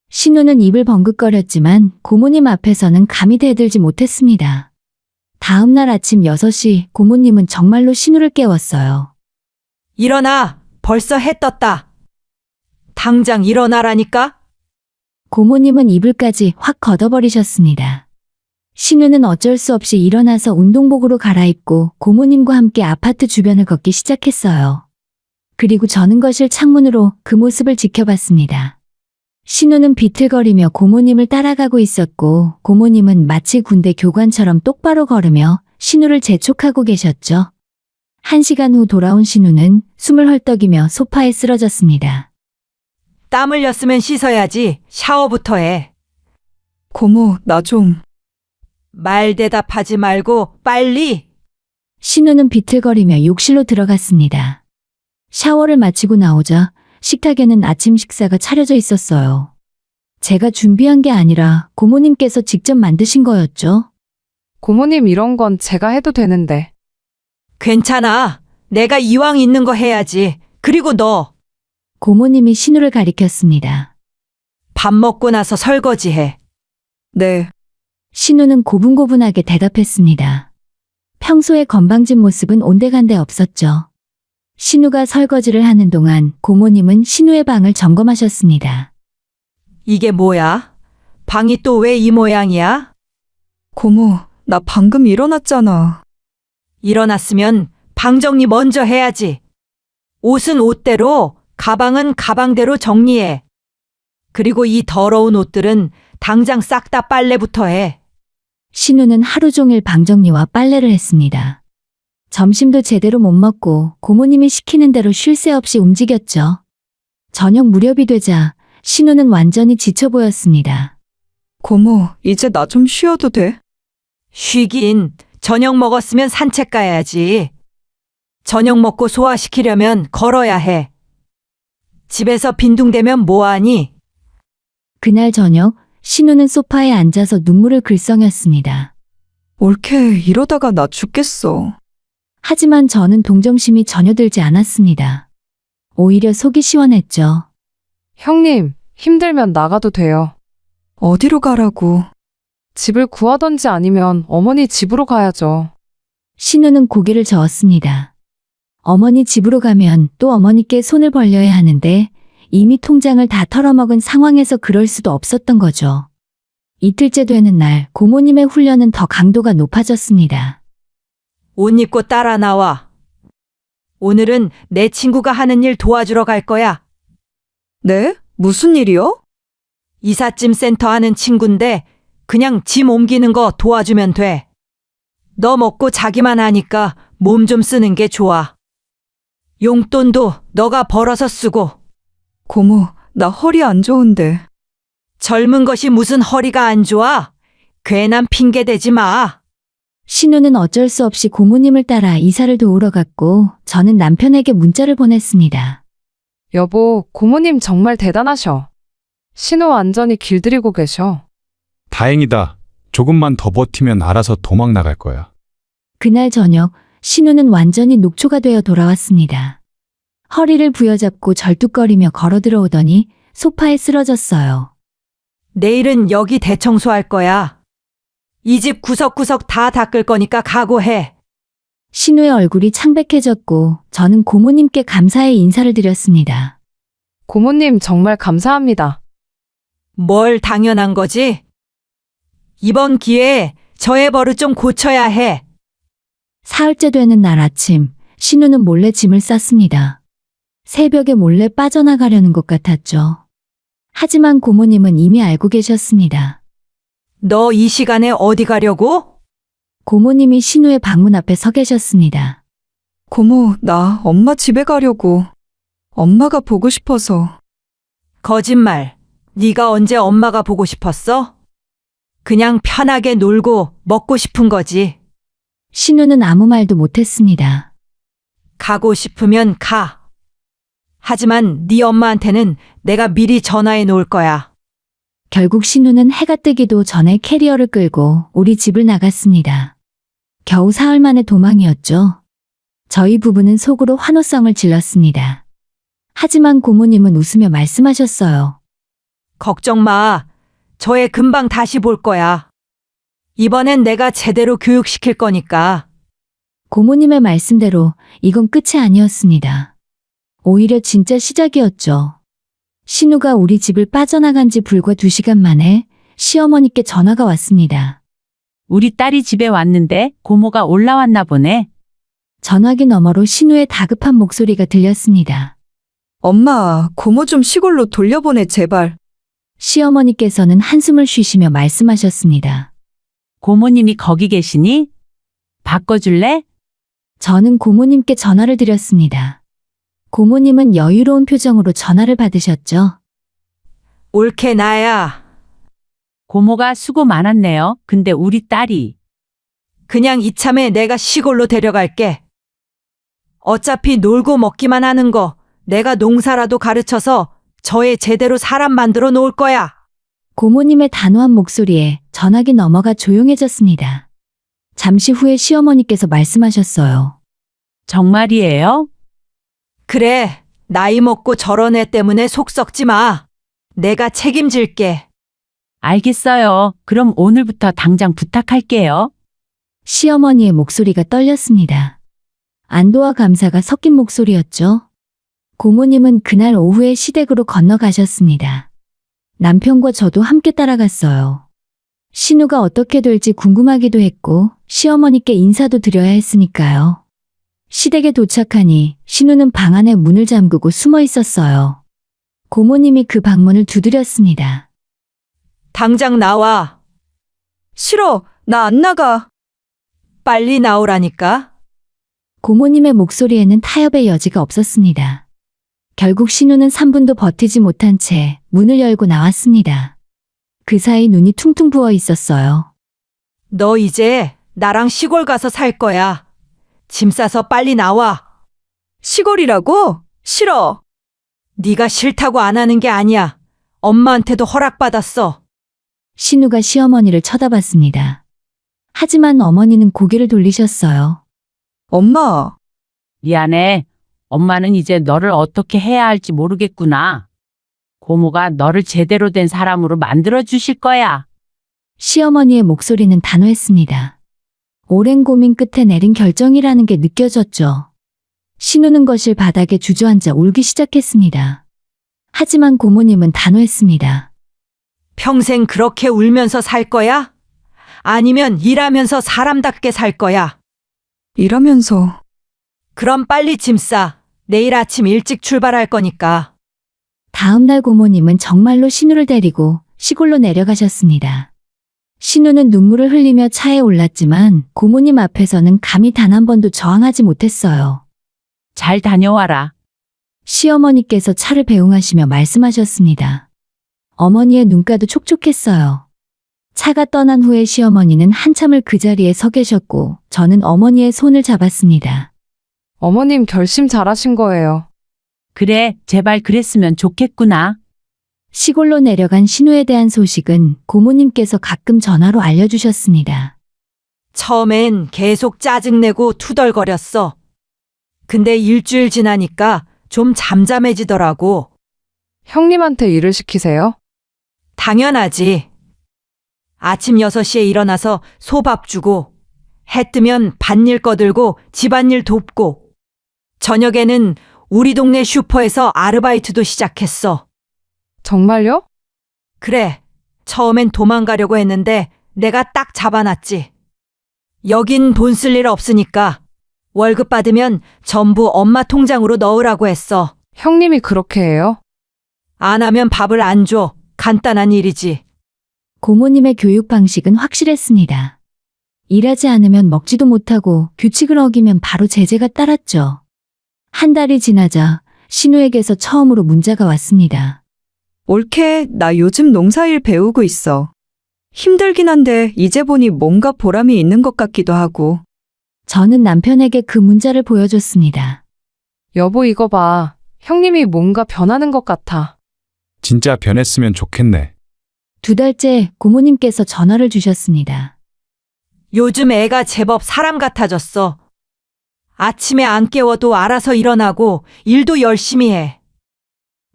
신우는 입을 번긋거렸지만 고모님 앞에서는 감히 대들지 못했습니다. 다음 날 아침 6시 고모님은 정말로 신우를 깨웠어요. 일어나. 벌써 해 떴다. 당장 일어나라니까? 고모님은 이불까지 확 걷어버리셨습니다. 신우는 어쩔 수 없이 일어나서 운동복으로 갈아입고 고모님과 함께 아파트 주변을 걷기 시작했어요. 그리고 저는 거실 창문으로 그 모습을 지켜봤습니다. 신우는 비틀거리며 고모님을 따라가고 있었고 고모님은 마치 군대 교관처럼 똑바로 걸으며 신우를 재촉하고 계셨죠. 1시간 후 돌아온 신우는 숨을 헐떡이며 소파에 쓰러졌습니다. 땀 흘렸으면 씻어야지. 샤워부터 해. 고모, 나 좀. 말 대답하지 말고 빨리. 신우는 비틀거리며 욕실로 들어갔습니다. 샤워를 마치고 나오자 식탁에는 아침 식사가 차려져 있었어요. 제가 준비한 게 아니라 고모님께서 직접 만드신 거였죠. 고모님 이런 건 제가 해도 되는데. 괜찮아. 내가 이왕 있는 거 해야지. 그리고 너 고모님이 신우를 가리켰습니다. 밥 먹고 나서 설거지해. 네. 신우는 고분고분하게 대답했습니다. 평소의 건방진 모습은 온데간데 없었죠. 신우가 설거지를 하는 동안 고모님은 신우의 방을 점검하셨습니다. 이게 뭐야? 방이 또 왜 이 모양이야? 고모, 나 방금 일어났잖아. 일어났으면 방 정리 먼저 해야지. 옷은 옷대로, 가방은 가방대로 정리해. 그리고 이 더러운 옷들은 당장 싹 다 빨래부터 해. 신우는 하루 종일 방 정리와 빨래를 했습니다. 점심도 제대로 못 먹고 고모님이 시키는 대로 쉴 새 없이 움직였죠. 저녁 무렵이 되자 신우는 완전히 지쳐 보였습니다. 고모, 이제 나 좀 쉬어도 돼? 쉬긴 저녁 먹었으면 산책 가야지. 저녁 먹고 소화시키려면 걸어야 해. 집에서 빈둥대면 뭐하니? 그날 저녁 신우는 소파에 앉아서 눈물을 글썽였습니다. 올케, 이러다가 나 죽겠어. 하지만 저는 동정심이 전혀 들지 않았습니다. 오히려 속이 시원했죠. 형님, 힘들면 나가도 돼요. 어디로 가라고? 집을 구하던지 아니면 어머니 집으로 가야죠. 신우는 고개를 저었습니다. 어머니 집으로 가면 또 어머니께 손을 벌려야 하는데 이미 통장을 다 털어먹은 상황에서 그럴 수도 없었던 거죠. 이틀째 되는 날 고모님의 훈련은 더 강도가 높아졌습니다. 옷 입고 따라 나와. 오늘은 내 친구가 하는 일 도와주러 갈 거야. 네? 무슨 일이요? 이삿짐 센터 하는 친구인데 그냥 짐 옮기는 거 도와주면 돼. 너 먹고 자기만 하니까 몸 좀 쓰는 게 좋아. 용돈도 너가 벌어서 쓰고. 고모, 나 허리 안 좋은데. 젊은 것이 무슨 허리가 안 좋아? 괜한 핑계 대지 마. 신우는 어쩔 수 없이 고모님을 따라 이사를 도우러 갔고 저는 남편에게 문자를 보냈습니다. 여보, 고모님 정말 대단하셔. 신우 완전히 길들이고 계셔. 다행이다. 조금만 더 버티면 알아서 도망 나갈 거야. 그날 저녁 신우는 완전히 녹초가 되어 돌아왔습니다. 허리를 부여잡고 절뚝거리며 걸어 들어오더니 소파에 쓰러졌어요. 내일은 여기 대청소할 거야. 이 집 구석구석 다 닦을 거니까 각오해. 신우의 얼굴이 창백해졌고 저는 고모님께 감사의 인사를 드렸습니다. 고모님 정말 감사합니다. 뭘 당연한 거지? 이번 기회에 저의 버릇 좀 고쳐야 해. 사흘째 되는 날 아침, 신우는 몰래 짐을 쌌습니다. 새벽에 몰래 빠져나가려는 것 같았죠. 하지만 고모님은 이미 알고 계셨습니다. 너 이 시간에 어디 가려고? 고모님이 신우의 방문 앞에 서 계셨습니다. 고모, 나 엄마 집에 가려고. 엄마가 보고 싶어서. 거짓말. 네가 언제 엄마가 보고 싶었어? 그냥 편하게 놀고 먹고 싶은 거지. 신우는 아무 말도 못했습니다. 가고 싶으면 가. 하지만 네 엄마한테는 내가 미리 전화해 놓을 거야. 결국 신우는 해가 뜨기도 전에 캐리어를 끌고 우리 집을 나갔습니다. 겨우 사흘 만의 도망이었죠. 저희 부부는 속으로 환호성을 질렀습니다. 하지만 고모님은 웃으며 말씀하셨어요. 걱정 마. 저 애 금방 다시 볼 거야. 이번엔 내가 제대로 교육시킬 거니까. 고모님의 말씀대로 이건 끝이 아니었습니다. 오히려 진짜 시작이었죠. 신우가 우리 집을 빠져나간 지 불과 2시간 만에 시어머니께 전화가 왔습니다. 우리 딸이 집에 왔는데 고모가 올라왔나 보네. 전화기 너머로 신우의 다급한 목소리가 들렸습니다. 엄마, 고모 좀 시골로 돌려보내, 제발. 시어머니께서는 한숨을 쉬시며 말씀하셨습니다. 고모님이 거기 계시니? 바꿔줄래? 저는 고모님께 전화를 드렸습니다. 고모님은 여유로운 표정으로 전화를 받으셨죠. 옳게 나야. 고모가 수고 많았네요. 근데 우리 딸이. 그냥 이참에 내가 시골로 데려갈게. 어차피 놀고 먹기만 하는 거 내가 농사라도 가르쳐서 저애 제대로 사람 만들어 놓을 거야. 고모님의 단호한 목소리에 전화기 너머가 조용해졌습니다. 잠시 후에 시어머니께서 말씀하셨어요. 정말이에요? 그래, 나이 먹고 저런 애 때문에 속 썩지 마. 내가 책임질게. 알겠어요. 그럼 오늘부터 당장 부탁할게요. 시어머니의 목소리가 떨렸습니다. 안도와 감사가 섞인 목소리였죠. 고모님은 그날 오후에 시댁으로 건너가셨습니다. 남편과 저도 함께 따라갔어요. 신우가 어떻게 될지 궁금하기도 했고 시어머니께 인사도 드려야 했으니까요. 시댁에 도착하니 신우는 방 안에 문을 잠그고 숨어 있었어요. 고모님이 그 방문을 두드렸습니다. 당장 나와. 싫어, 나 안 나가. 빨리 나오라니까. 고모님의 목소리에는 타협의 여지가 없었습니다. 결국 신우는 3분도 버티지 못한 채 문을 열고 나왔습니다. 그 사이 눈이 퉁퉁 부어 있었어요. 너 이제 나랑 시골 가서 살 거야. 짐 싸서 빨리 나와. 시골이라고? 싫어. 네가 싫다고 안 하는 게 아니야. 엄마한테도 허락받았어. 신우가 시어머니를 쳐다봤습니다. 하지만 어머니는 고개를 돌리셨어요. 엄마, 미안해. 엄마는 이제 너를 어떻게 해야 할지 모르겠구나. 고모가 너를 제대로 된 사람으로 만들어 주실 거야. 시어머니의 목소리는 단호했습니다. 오랜 고민 끝에 내린 결정이라는 게 느껴졌죠. 신우는 거실 바닥에 주저앉아 울기 시작했습니다. 하지만 고모님은 단호했습니다. 평생 그렇게 울면서 살 거야? 아니면 일하면서 사람답게 살 거야? 일하면서. 그럼 빨리 짐 싸. 내일 아침 일찍 출발할 거니까. 다음 날 고모님은 정말로 신우를 데리고 시골로 내려가셨습니다. 신우는 눈물을 흘리며 차에 올랐지만 고모님 앞에서는 감히 단 한 번도 저항하지 못했어요. 잘 다녀와라. 시어머니께서 차를 배웅하시며 말씀하셨습니다. 어머니의 눈가도 촉촉했어요. 차가 떠난 후에 시어머니는 한참을 그 자리에 서 계셨고 저는 어머니의 손을 잡았습니다. 어머님 결심 잘하신 거예요. 그래, 제발 그랬으면 좋겠구나. 시골로 내려간 신우에 대한 소식은 고모님께서 가끔 전화로 알려주셨습니다. 처음엔 계속 짜증내고 투덜거렸어. 근데 일주일 지나니까 좀 잠잠해지더라고. 형님한테 일을 시키세요? 당연하지. 아침 6시에 일어나서 소밥 주고, 해 뜨면 밭일 거들고 집안일 돕고, 저녁에는 우리 동네 슈퍼에서 아르바이트도 시작했어. 정말요? 그래, 처음엔 도망가려고 했는데 내가 딱 잡아놨지. 여긴 돈 쓸 일 없으니까 월급 받으면 전부 엄마 통장으로 넣으라고 했어. 형님이 그렇게 해요? 안 하면 밥을 안 줘. 간단한 일이지. 고모님의 교육 방식은 확실했습니다. 일하지 않으면 먹지도 못하고 규칙을 어기면 바로 제재가 따랐죠. 한 달이 지나자 신우에게서 처음으로 문자가 왔습니다. 올케, 나 요즘 농사일 배우고 있어. 힘들긴 한데 이제 보니 뭔가 보람이 있는 것 같기도 하고. 저는 남편에게 그 문자를 보여줬습니다. 여보, 이거 봐. 형님이 뭔가 변하는 것 같아. 진짜 변했으면 좋겠네. 2달째 고모님께서 전화를 주셨습니다. 요즘 애가 제법 사람 같아졌어. 아침에 안 깨워도 알아서 일어나고 일도 열심히 해.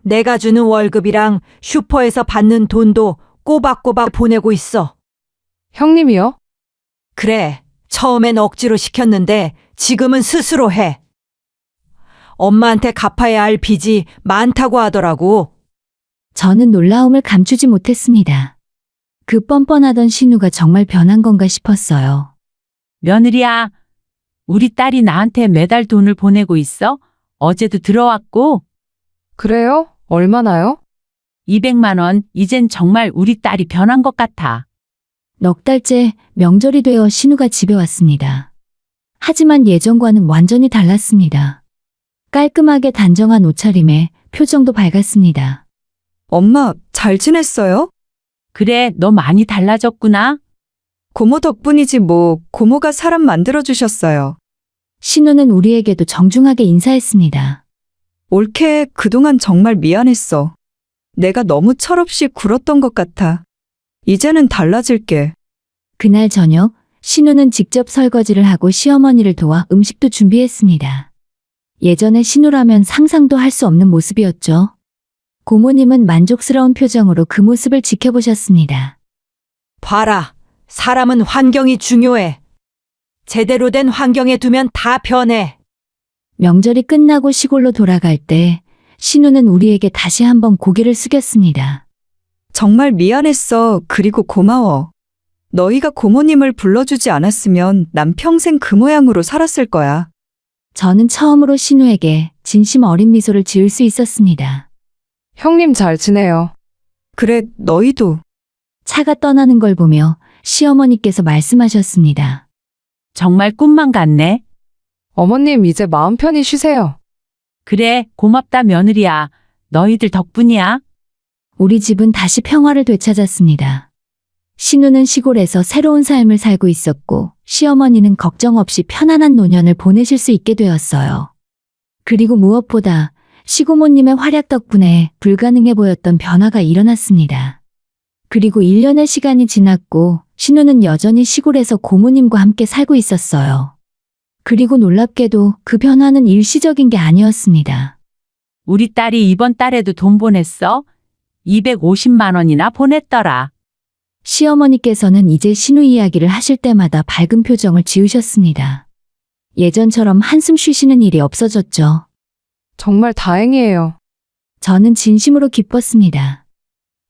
내가 주는 월급이랑 슈퍼에서 받는 돈도 꼬박꼬박 보내고 있어. 형님이요? 그래, 처음엔 억지로 시켰는데 지금은 스스로 해. 엄마한테 갚아야 할 빚이 많다고 하더라고. 저는 놀라움을 감추지 못했습니다. 그 뻔뻔하던 신우가 정말 변한 건가 싶었어요. 며느리야, 우리 딸이 나한테 매달 돈을 보내고 있어? 어제도 들어왔고, 그래요? 얼마나요? 200만 원, 이젠 정말 우리 딸이 변한 것 같아. 넉 달째 명절이 되어 신우가 집에 왔습니다. 하지만 예전과는 완전히 달랐습니다. 깔끔하게 단정한 옷차림에 표정도 밝았습니다. 엄마, 잘 지냈어요? 그래, 너 많이 달라졌구나. 고모 덕분이지 뭐, 고모가 사람 만들어주셨어요. 신우는 우리에게도 정중하게 인사했습니다. 올케, 그동안 정말 미안했어. 내가 너무 철없이 굴었던 것 같아. 이제는 달라질게. 그날 저녁 신우는 직접 설거지를 하고 시어머니를 도와 음식도 준비했습니다. 예전에 신우라면 상상도 할 수 없는 모습이었죠. 고모님은 만족스러운 표정으로 그 모습을 지켜보셨습니다. 봐라, 사람은 환경이 중요해. 제대로 된 환경에 두면 다 변해. 명절이 끝나고 시골로 돌아갈 때 신우는 우리에게 다시 한번 고개를 숙였습니다. 정말 미안했어. 그리고 고마워. 너희가 고모님을 불러주지 않았으면 난 평생 그 모양으로 살았을 거야. 저는 처음으로 신우에게 진심 어린 미소를 지을 수 있었습니다. 형님 잘 지내요. 그래, 너희도. 차가 떠나는 걸 보며 시어머니께서 말씀하셨습니다. 정말 꿈만 같네. 어머님 이제 마음 편히 쉬세요. 그래, 고맙다 며느리야. 너희들 덕분이야. 우리 집은 다시 평화를 되찾았습니다. 신우는 시골에서 새로운 삶을 살고 있었고 시어머니는 걱정 없이 편안한 노년을 보내실 수 있게 되었어요. 그리고 무엇보다 시고모님의 활약 덕분에 불가능해 보였던 변화가 일어났습니다. 그리고 1년의 시간이 지났고 신우는 여전히 시골에서 고모님과 함께 살고 있었어요. 그리고 놀랍게도 그 변화는 일시적인 게 아니었습니다. 우리 딸이 이번 달에도 돈 보냈어. 250만 원이나 보냈더라. 시어머니께서는 이제 신우 이야기를 하실 때마다 밝은 표정을 지으셨습니다. 예전처럼 한숨 쉬시는 일이 없어졌죠. 정말 다행이에요. 저는 진심으로 기뻤습니다.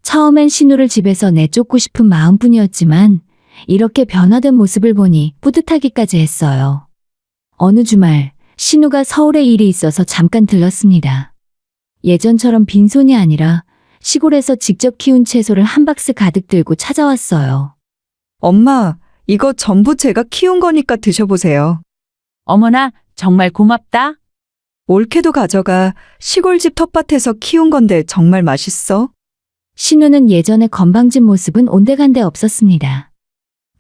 처음엔 신우를 집에서 내쫓고 싶은 마음뿐이었지만 이렇게 변화된 모습을 보니 뿌듯하기까지 했어요. 어느 주말 신우가 서울에 일이 있어서 잠깐 들렀습니다. 예전처럼 빈손이 아니라 시골에서 직접 키운 채소를 한 박스 가득 들고 찾아왔어요. 엄마, 이거 전부 제가 키운 거니까 드셔보세요. 어머나, 정말 고맙다. 올케도 가져가. 시골집 텃밭에서 키운 건데 정말 맛있어. 신우는 예전의 건방진 모습은 온데간데 없었습니다.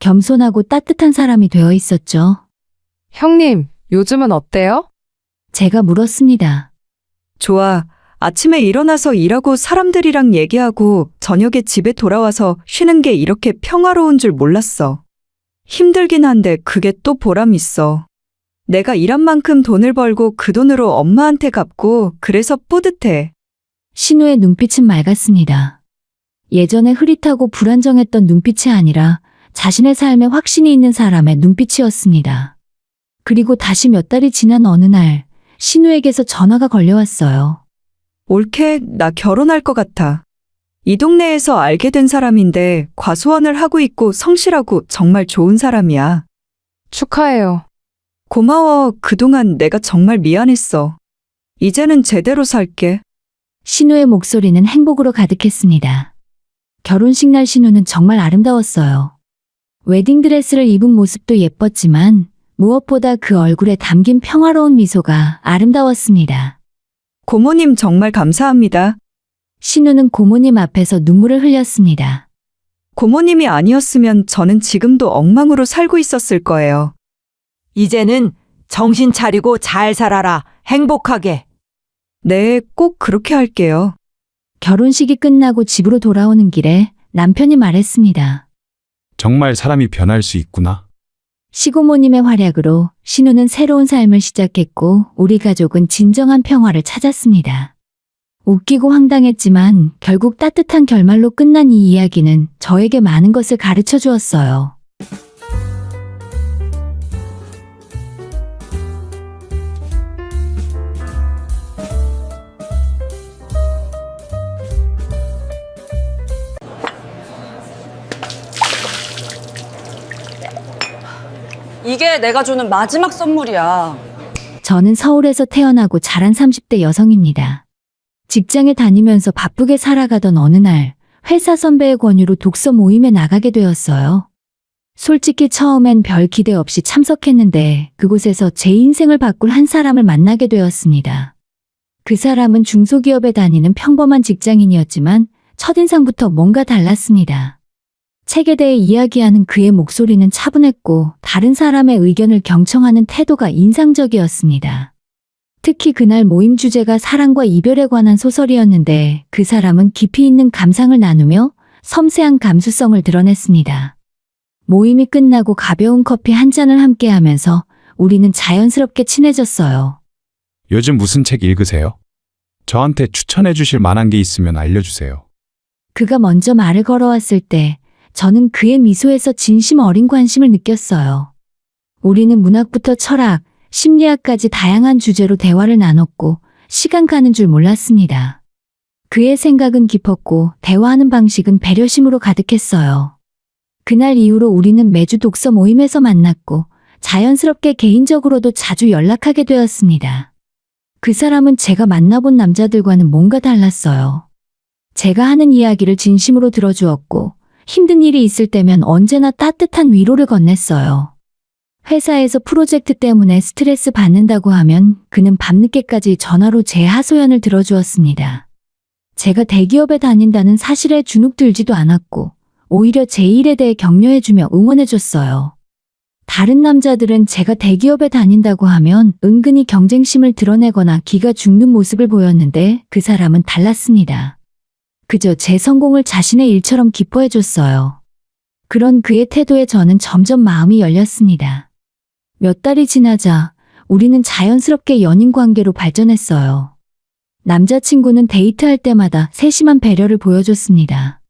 겸손하고 따뜻한 사람이 되어 있었죠. 형님, 요즘은 어때요? 제가 물었습니다. 좋아. 아침에 일어나서 일하고 사람들이랑 얘기하고 저녁에 집에 돌아와서 쉬는 게 이렇게 평화로운 줄 몰랐어. 힘들긴 한데 그게 또 보람 있어. 내가 일한 만큼 돈을 벌고 그 돈으로 엄마한테 갚고 그래서 뿌듯해. 신우의 눈빛은 맑았습니다. 예전에 흐릿하고 불안정했던 눈빛이 아니라 자신의 삶에 확신이 있는 사람의 눈빛이었습니다. 그리고 다시 몇 달이 지난 어느 날 신우에게서 전화가 걸려왔어요. 올케, 나 결혼할 것 같아. 이 동네에서 알게 된 사람인데 과수원을 하고 있고 성실하고 정말 좋은 사람이야. 축하해요. 고마워. 그동안 내가 정말 미안했어. 이제는 제대로 살게. 신우의 목소리는 행복으로 가득했습니다. 결혼식 날 신우는 정말 아름다웠어요. 웨딩드레스를 입은 모습도 예뻤지만 무엇보다 그 얼굴에 담긴 평화로운 미소가 아름다웠습니다. 고모님 정말 감사합니다. 신우는 고모님 앞에서 눈물을 흘렸습니다. 고모님이 아니었으면 저는 지금도 엉망으로 살고 있었을 거예요. 이제는 정신 차리고 잘 살아라. 행복하게. 네, 꼭 그렇게 할게요. 결혼식이 끝나고 집으로 돌아오는 길에 남편이 말했습니다. 정말 사람이 변할 수 있구나. 시고모님의 활약으로 신우는 새로운 삶을 시작했고 우리 가족은 진정한 평화를 찾았습니다. 웃기고 황당했지만 결국 따뜻한 결말로 끝난 이 이야기는 저에게 많은 것을 가르쳐 주었어요. 이게 내가 주는 마지막 선물이야. 저는 서울에서 태어나고 자란 30대 여성입니다. 직장에 다니면서 바쁘게 살아가던 어느 날 회사 선배의 권유로 독서 모임에 나가게 되었어요. 솔직히 처음엔 별 기대 없이 참석했는데 그곳에서 제 인생을 바꿀 한 사람을 만나게 되었습니다. 그 사람은 중소기업에 다니는 평범한 직장인이었지만 첫인상부터 뭔가 달랐습니다. 책에 대해 이야기하는 그의 목소리는 차분했고 다른 사람의 의견을 경청하는 태도가 인상적이었습니다. 특히 그날 모임 주제가 사랑과 이별에 관한 소설이었는데 그 사람은 깊이 있는 감상을 나누며 섬세한 감수성을 드러냈습니다. 모임이 끝나고 가벼운 커피 한 잔을 함께 하면서 우리는 자연스럽게 친해졌어요. 요즘 무슨 책 읽으세요? 저한테 추천해 주실 만한 게 있으면 알려주세요. 그가 먼저 말을 걸어왔을 때 저는 그의 미소에서 진심 어린 관심을 느꼈어요. 우리는 문학부터 철학, 심리학까지 다양한 주제로 대화를 나눴고 시간 가는 줄 몰랐습니다. 그의 생각은 깊었고 대화하는 방식은 배려심으로 가득했어요. 그날 이후로 우리는 매주 독서 모임에서 만났고 자연스럽게 개인적으로도 자주 연락하게 되었습니다. 그 사람은 제가 만나본 남자들과는 뭔가 달랐어요. 제가 하는 이야기를 진심으로 들어주었고 힘든 일이 있을 때면 언제나 따뜻한 위로를 건넸어요. 회사에서 프로젝트 때문에 스트레스 받는다고 하면 그는 밤늦게까지 전화로 제 하소연을 들어주었습니다. 제가 대기업에 다닌다는 사실에 주눅 들지도 않았고 오히려 제 일에 대해 격려해주며 응원해줬어요. 다른 남자들은 제가 대기업에 다닌다고 하면 은근히 경쟁심을 드러내거나 기가 죽는 모습을 보였는데 그 사람은 달랐습니다. 그저 제 성공을 자신의 일처럼 기뻐해줬어요. 그런 그의 태도에 저는 점점 마음이 열렸습니다. 몇 달이 지나자 우리는 자연스럽게 연인 관계로 발전했어요. 남자친구는 데이트할 때마다 세심한 배려를 보여줬습니다.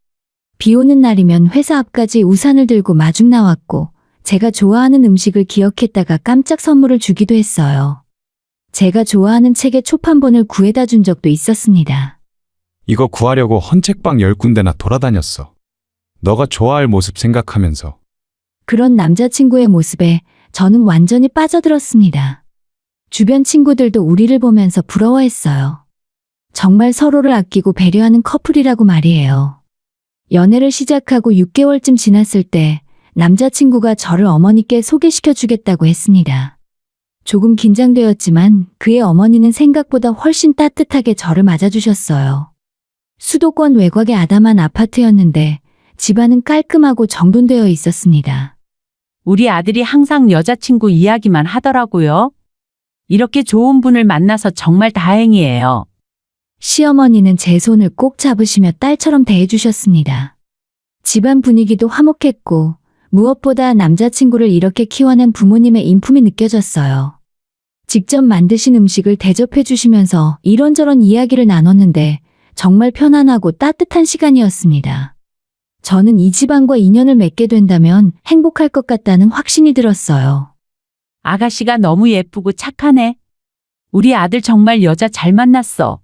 비 오는 날이면 회사 앞까지 우산을 들고 마중 나왔고 제가 좋아하는 음식을 기억했다가 깜짝 선물을 주기도 했어요. 제가 좋아하는 책의 초판본을 구해다 준 적도 있었습니다. 이거 구하려고 헌책방 10군데나 돌아다녔어. 너가 좋아할 모습 생각하면서. 그런 남자친구의 모습에 저는 완전히 빠져들었습니다. 주변 친구들도 우리를 보면서 부러워했어요. 정말 서로를 아끼고 배려하는 커플이라고 말이에요. 연애를 시작하고 6개월쯤 지났을 때 남자친구가 저를 어머니께 소개시켜 주겠다고 했습니다. 조금 긴장되었지만 그의 어머니는 생각보다 훨씬 따뜻하게 저를 맞아주셨어요. 수도권 외곽의 아담한 아파트였는데 집안은 깔끔하고 정돈되어 있었습니다. 우리 아들이 항상 여자친구 이야기만 하더라고요. 이렇게 좋은 분을 만나서 정말 다행이에요. 시어머니는 제 손을 꼭 잡으시며 딸처럼 대해주셨습니다. 집안 분위기도 화목했고 무엇보다 남자친구를 이렇게 키워낸 부모님의 인품이 느껴졌어요. 직접 만드신 음식을 대접해 주시면서 이런저런 이야기를 나눴는데 정말 편안하고 따뜻한 시간이었습니다. 저는 이 집안과 인연을 맺게 된다면 행복할 것 같다는 확신이 들었어요. 아가씨가 너무 예쁘고 착하네. 우리 아들 정말 여자 잘 만났어.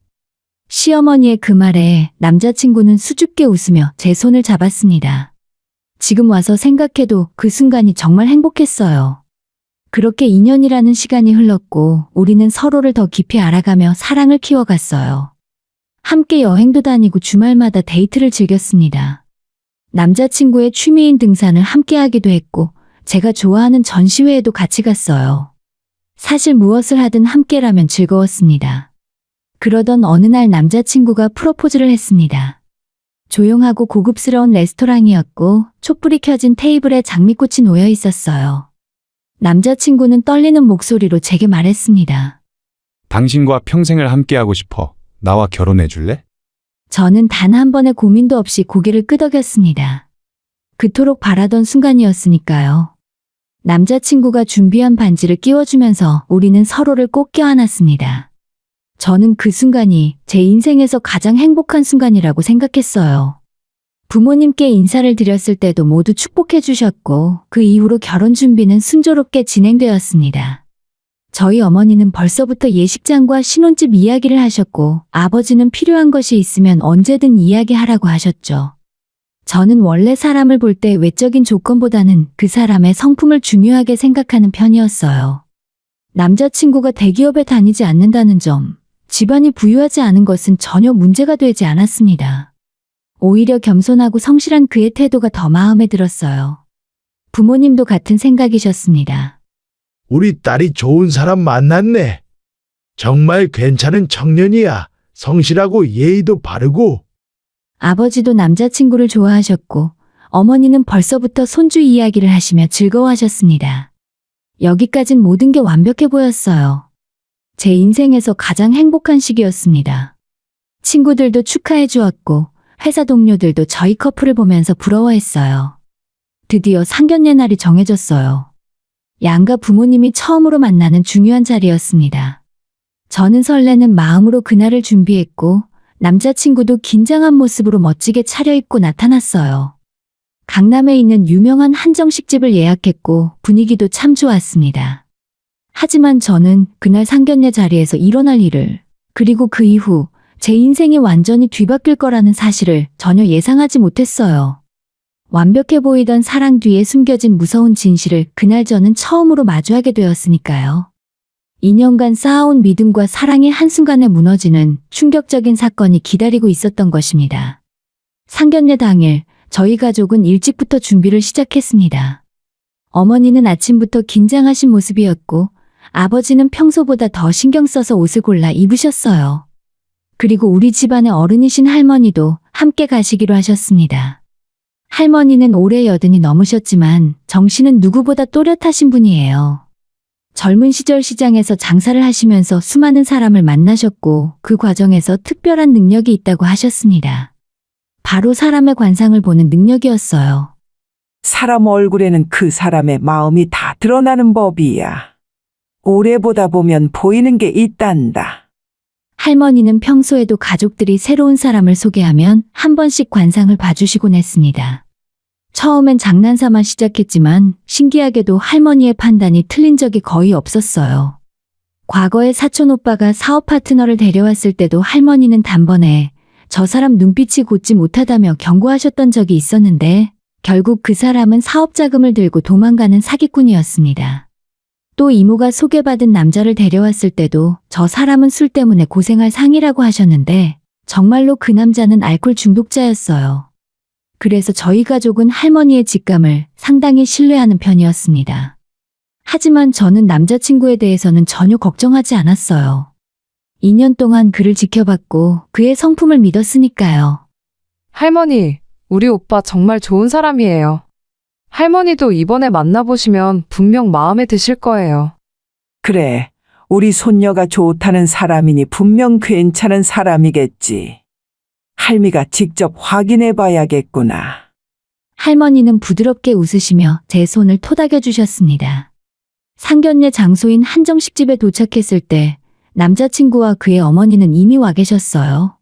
시어머니의 그 말에 남자친구는 수줍게 웃으며 제 손을 잡았습니다. 지금 와서 생각해도 그 순간이 정말 행복했어요. 그렇게 2년이라는 시간이 흘렀고 우리는 서로를 더 깊이 알아가며 사랑을 키워갔어요. 함께 여행도 다니고 주말마다 데이트를 즐겼습니다. 남자친구의 취미인 등산을 함께 하기도 했고 제가 좋아하는 전시회에도 같이 갔어요. 사실 무엇을 하든 함께라면 즐거웠습니다. 그러던 어느 날 남자친구가 프로포즈를 했습니다. 조용하고 고급스러운 레스토랑이었고 촛불이 켜진 테이블에 장미꽃이 놓여 있었어요. 남자친구는 떨리는 목소리로 제게 말했습니다. 당신과 평생을 함께하고 싶어. 나와 결혼해 줄래? 저는 단 한 번의 고민도 없이 고개를 끄덕였습니다. 그토록 바라던 순간이었으니까요. 남자친구가 준비한 반지를 끼워주면서 우리는 서로를 꼭 껴안았습니다. 저는 그 순간이 제 인생에서 가장 행복한 순간이라고 생각했어요. 부모님께 인사를 드렸을 때도 모두 축복해 주셨고 그 이후로 결혼 준비는 순조롭게 진행되었습니다. 저희 어머니는 벌써부터 예식장과 신혼집 이야기를 하셨고 아버지는 필요한 것이 있으면 언제든 이야기하라고 하셨죠. 저는 원래 사람을 볼 때 외적인 조건보다는 그 사람의 성품을 중요하게 생각하는 편이었어요. 남자친구가 대기업에 다니지 않는다는 점, 집안이 부유하지 않은 것은 전혀 문제가 되지 않았습니다. 오히려 겸손하고 성실한 그의 태도가 더 마음에 들었어요. 부모님도 같은 생각이셨습니다. 우리 딸이 좋은 사람 만났네. 정말 괜찮은 청년이야. 성실하고 예의도 바르고. 아버지도 남자친구를 좋아하셨고 어머니는 벌써부터 손주 이야기를 하시며 즐거워하셨습니다. 여기까진 모든 게 완벽해 보였어요. 제 인생에서 가장 행복한 시기였습니다. 친구들도 축하해 주었고 회사 동료들도 저희 커플을 보면서 부러워했어요. 드디어 상견례 날이 정해졌어요. 양가 부모님이 처음으로 만나는 중요한 자리였습니다. 저는 설레는 마음으로 그날을 준비했고 남자친구도 긴장한 모습으로 멋지게 차려입고 나타났어요. 강남에 있는 유명한 한정식집을 예약했고 분위기도 참 좋았습니다. 하지만 저는 그날 상견례 자리에서 일어날 일을, 그리고 그 이후 제 인생이 완전히 뒤바뀔 거라는 사실을 전혀 예상하지 못했어요. 완벽해 보이던 사랑 뒤에 숨겨진 무서운 진실을 그날 저는 처음으로 마주하게 되었으니까요. 2년간 쌓아온 믿음과 사랑이 한순간에 무너지는 충격적인 사건이 기다리고 있었던 것입니다. 상견례 당일 저희 가족은 일찍부터 준비를 시작했습니다. 어머니는 아침부터 긴장하신 모습이었고 아버지는 평소보다 더 신경 써서 옷을 골라 입으셨어요. 그리고 우리 집안의 어른이신 할머니도 함께 가시기로 하셨습니다. 할머니는 올해 80이 넘으셨지만 정신은 누구보다 또렷하신 분이에요. 젊은 시절 시장에서 장사를 하시면서 수많은 사람을 만나셨고 그 과정에서 특별한 능력이 있다고 하셨습니다. 바로 사람의 관상을 보는 능력이었어요. 사람 얼굴에는 그 사람의 마음이 다 드러나는 법이야. 오래 보다 보면 보이는 게 있단다. 할머니는 평소에도 가족들이 새로운 사람을 소개하면 한 번씩 관상을 봐주시곤 했습니다. 처음엔 장난삼아 시작했지만 신기하게도 할머니의 판단이 틀린 적이 거의 없었어요. 과거에 사촌 오빠가 사업 파트너를 데려왔을 때도 할머니는 단번에 저 사람 눈빛이 곧지 못하다며 경고하셨던 적이 있었는데 결국 그 사람은 사업 자금을 들고 도망가는 사기꾼이었습니다. 또 이모가 소개받은 남자를 데려왔을 때도 저 사람은 술 때문에 고생할 상이라고 하셨는데 정말로 그 남자는 알코올 중독자였어요. 그래서 저희 가족은 할머니의 직감을 상당히 신뢰하는 편이었습니다. 하지만 저는 남자친구에 대해서는 전혀 걱정하지 않았어요. 2년 동안 그를 지켜봤고 그의 성품을 믿었으니까요. 할머니, 우리 오빠 정말 좋은 사람이에요. 할머니도 이번에 만나보시면 분명 마음에 드실 거예요. 그래, 우리 손녀가 좋다는 사람이니 분명 괜찮은 사람이겠지. 할미가 직접 확인해 봐야겠구나. 할머니는 부드럽게 웃으시며 제 손을 토닥여 주셨습니다. 상견례 장소인 한정식집에 도착했을 때 남자친구와 그의 어머니는 이미 와 계셨어요.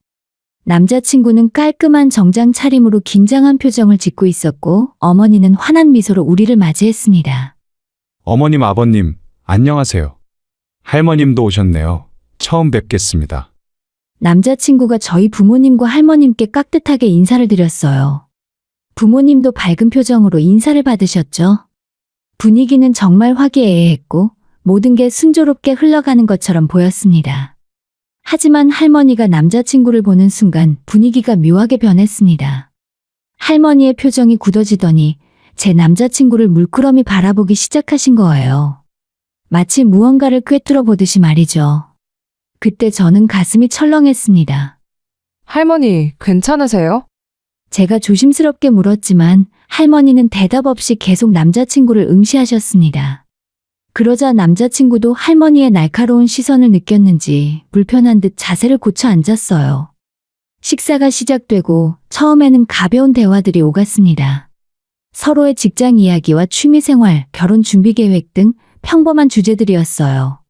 남자친구는 깔끔한 정장 차림으로 긴장한 표정을 짓고 있었고 어머니는 환한 미소로 우리를 맞이했습니다. 어머님, 아버님, 안녕하세요. 할머님도 오셨네요. 처음 뵙겠습니다. 남자친구가 저희 부모님과 할머님께 깍듯하게 인사를 드렸어요. 부모님도 밝은 표정으로 인사를 받으셨죠. 분위기는 정말 화기애애했고 모든 게 순조롭게 흘러가는 것처럼 보였습니다. 하지만 할머니가 남자친구를 보는 순간 분위기가 묘하게 변했습니다. 할머니의 표정이 굳어지더니 제 남자친구를 물끄러미 바라보기 시작하신 거예요. 마치 무언가를 꿰뚫어 보듯이 말이죠. 그때 저는 가슴이 철렁했습니다. 할머니, 괜찮으세요? 제가 조심스럽게 물었지만 할머니는 대답 없이 계속 남자친구를 응시하셨습니다. 그러자 남자친구도 할머니의 날카로운 시선을 느꼈는지 불편한 듯 자세를 고쳐 앉았어요. 식사가 시작되고 처음에는 가벼운 대화들이 오갔습니다. 서로의 직장 이야기와 취미생활, 결혼 준비 계획 등 평범한 주제들이었어요.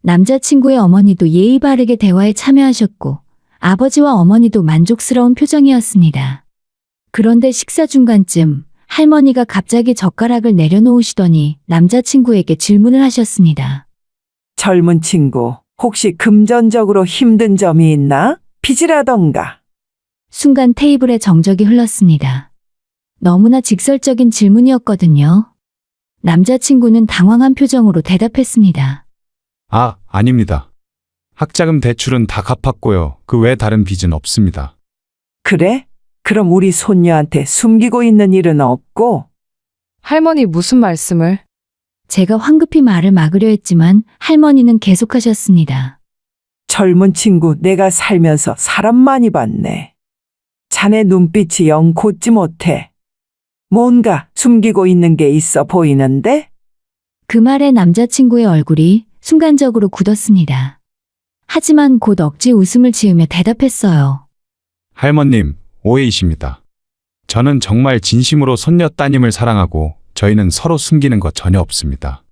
남자친구의 어머니도 예의 바르게 대화에 참여하셨고 아버지와 어머니도 만족스러운 표정이었습니다. 그런데 식사 중간쯤 할머니가 갑자기 젓가락을 내려놓으시더니 남자친구에게 질문을 하셨습니다. 젊은 친구, 혹시 금전적으로 힘든 점이 있나? 빚이라던가. 순간 테이블에 정적이 흘렀습니다. 너무나 직설적인 질문이었거든요. 남자친구는 당황한 표정으로 대답했습니다. 아, 아닙니다. 학자금 대출은 다 갚았고요. 그 외 다른 빚은 없습니다. 그래? 그럼 우리 손녀한테 숨기고 있는 일은 없고? 할머니 무슨 말씀을? 제가 황급히 말을 막으려 했지만 할머니는 계속하셨습니다. 젊은 친구, 내가 살면서 사람 많이 봤네. 자네 눈빛이 영 곧지 못해. 뭔가 숨기고 있는 게 있어 보이는데? 그 말에 남자친구의 얼굴이 순간적으로 굳었습니다. 하지만 곧 억지 웃음을 지으며 대답했어요. 할머님, 오해이십니다. 저는 정말 진심으로 손녀 따님을 사랑하고 저희는 서로 숨기는 것 전혀 없습니다.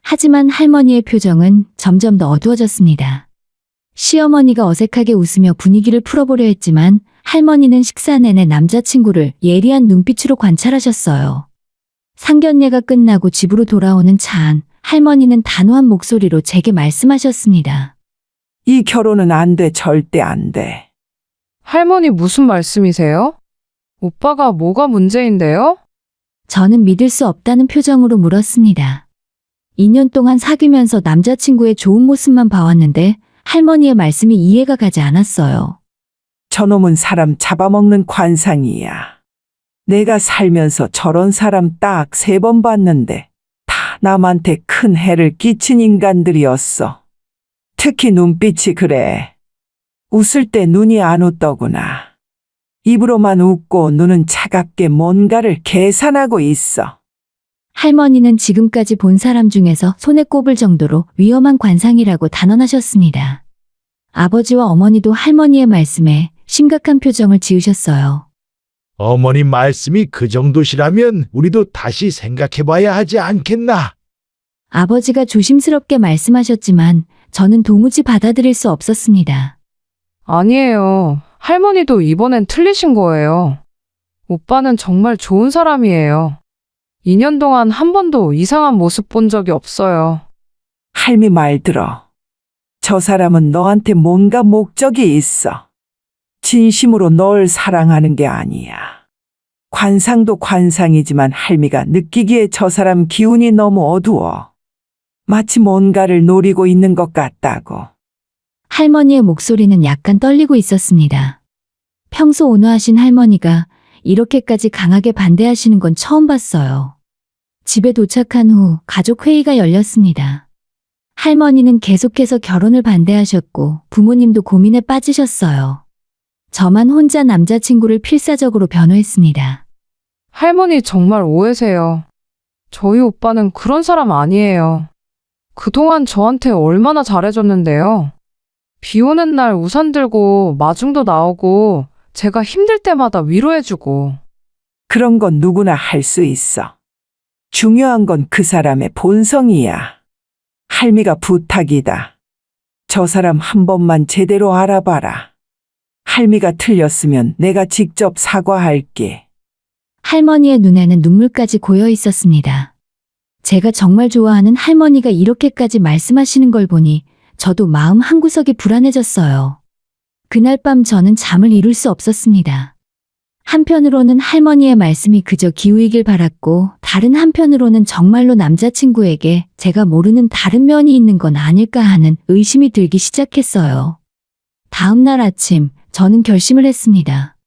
하지만 할머니의 표정은 점점 더 어두워졌습니다. 시어머니가 어색하게 웃으며 분위기를 풀어보려 했지만 할머니는 식사 내내 남자친구를 예리한 눈빛으로 관찰하셨어요. 상견례가 끝나고 집으로 돌아오는 차 안 할머니는 단호한 목소리로 제게 말씀하셨습니다. 이 결혼은 안 돼, 절대 안 돼. 할머니 무슨 말씀이세요? 오빠가 뭐가 문제인데요? 저는 믿을 수 없다는 표정으로 물었습니다. 2년 동안 사귀면서 남자친구의 좋은 모습만 봐왔는데 할머니의 말씀이 이해가 가지 않았어요. 저놈은 사람 잡아먹는 관상이야. 내가 살면서 저런 사람 딱 3번 봤는데 다 남한테 큰 해를 끼친 인간들이었어. 특히 눈빛이 그래. 웃을 때 눈이 안 웃더구나. 입으로만 웃고 눈은 차갑게 뭔가를 계산하고 있어. 할머니는 지금까지 본 사람 중에서 손에 꼽을 정도로 위험한 관상이라고 단언하셨습니다. 아버지와 어머니도 할머니의 말씀에 심각한 표정을 지으셨어요. 어머니 말씀이 그 정도시라면 우리도 다시 생각해봐야 하지 않겠나? 아버지가 조심스럽게 말씀하셨지만 저는 도무지 받아들일 수 없었습니다. 아니에요. 할머니도 이번엔 틀리신 거예요. 오빠는 정말 좋은 사람이에요. 2년 동안 한 번도 이상한 모습 본 적이 없어요. 할미 말 들어. 저 사람은 너한테 뭔가 목적이 있어. 진심으로 널 사랑하는 게 아니야. 관상도 관상이지만 할미가 느끼기에 저 사람 기운이 너무 어두워. 마치 뭔가를 노리고 있는 것 같다고. 할머니의 목소리는 약간 떨리고 있었습니다. 평소 온화하신 할머니가 이렇게까지 강하게 반대하시는 건 처음 봤어요. 집에 도착한 후 가족 회의가 열렸습니다. 할머니는 계속해서 결혼을 반대하셨고 부모님도 고민에 빠지셨어요. 저만 혼자 남자친구를 필사적으로 변호했습니다. 할머니 정말 오해세요. 저희 오빠는 그런 사람 아니에요. 그동안 저한테 얼마나 잘해줬는데요. 비 오는 날 우산 들고 마중도 나오고 제가 힘들 때마다 위로해주고. 그런 건 누구나 할 수 있어. 중요한 건 그 사람의 본성이야. 할미가 부탁이다. 저 사람 한 번만 제대로 알아봐라. 할미가 틀렸으면 내가 직접 사과할게. 할머니의 눈에는 눈물까지 고여 있었습니다. 제가 정말 좋아하는 할머니가 이렇게까지 말씀하시는 걸 보니 저도 마음 한구석이 불안해졌어요. 그날 밤 저는 잠을 이룰 수 없었습니다. 한편으로는 할머니의 말씀이 그저 기우이길 바랐고, 다른 한편으로는 정말로 남자친구에게 제가 모르는 다른 면이 있는 건 아닐까 하는 의심이 들기 시작했어요. 다음 날 아침, 저는 결심을 했습니다.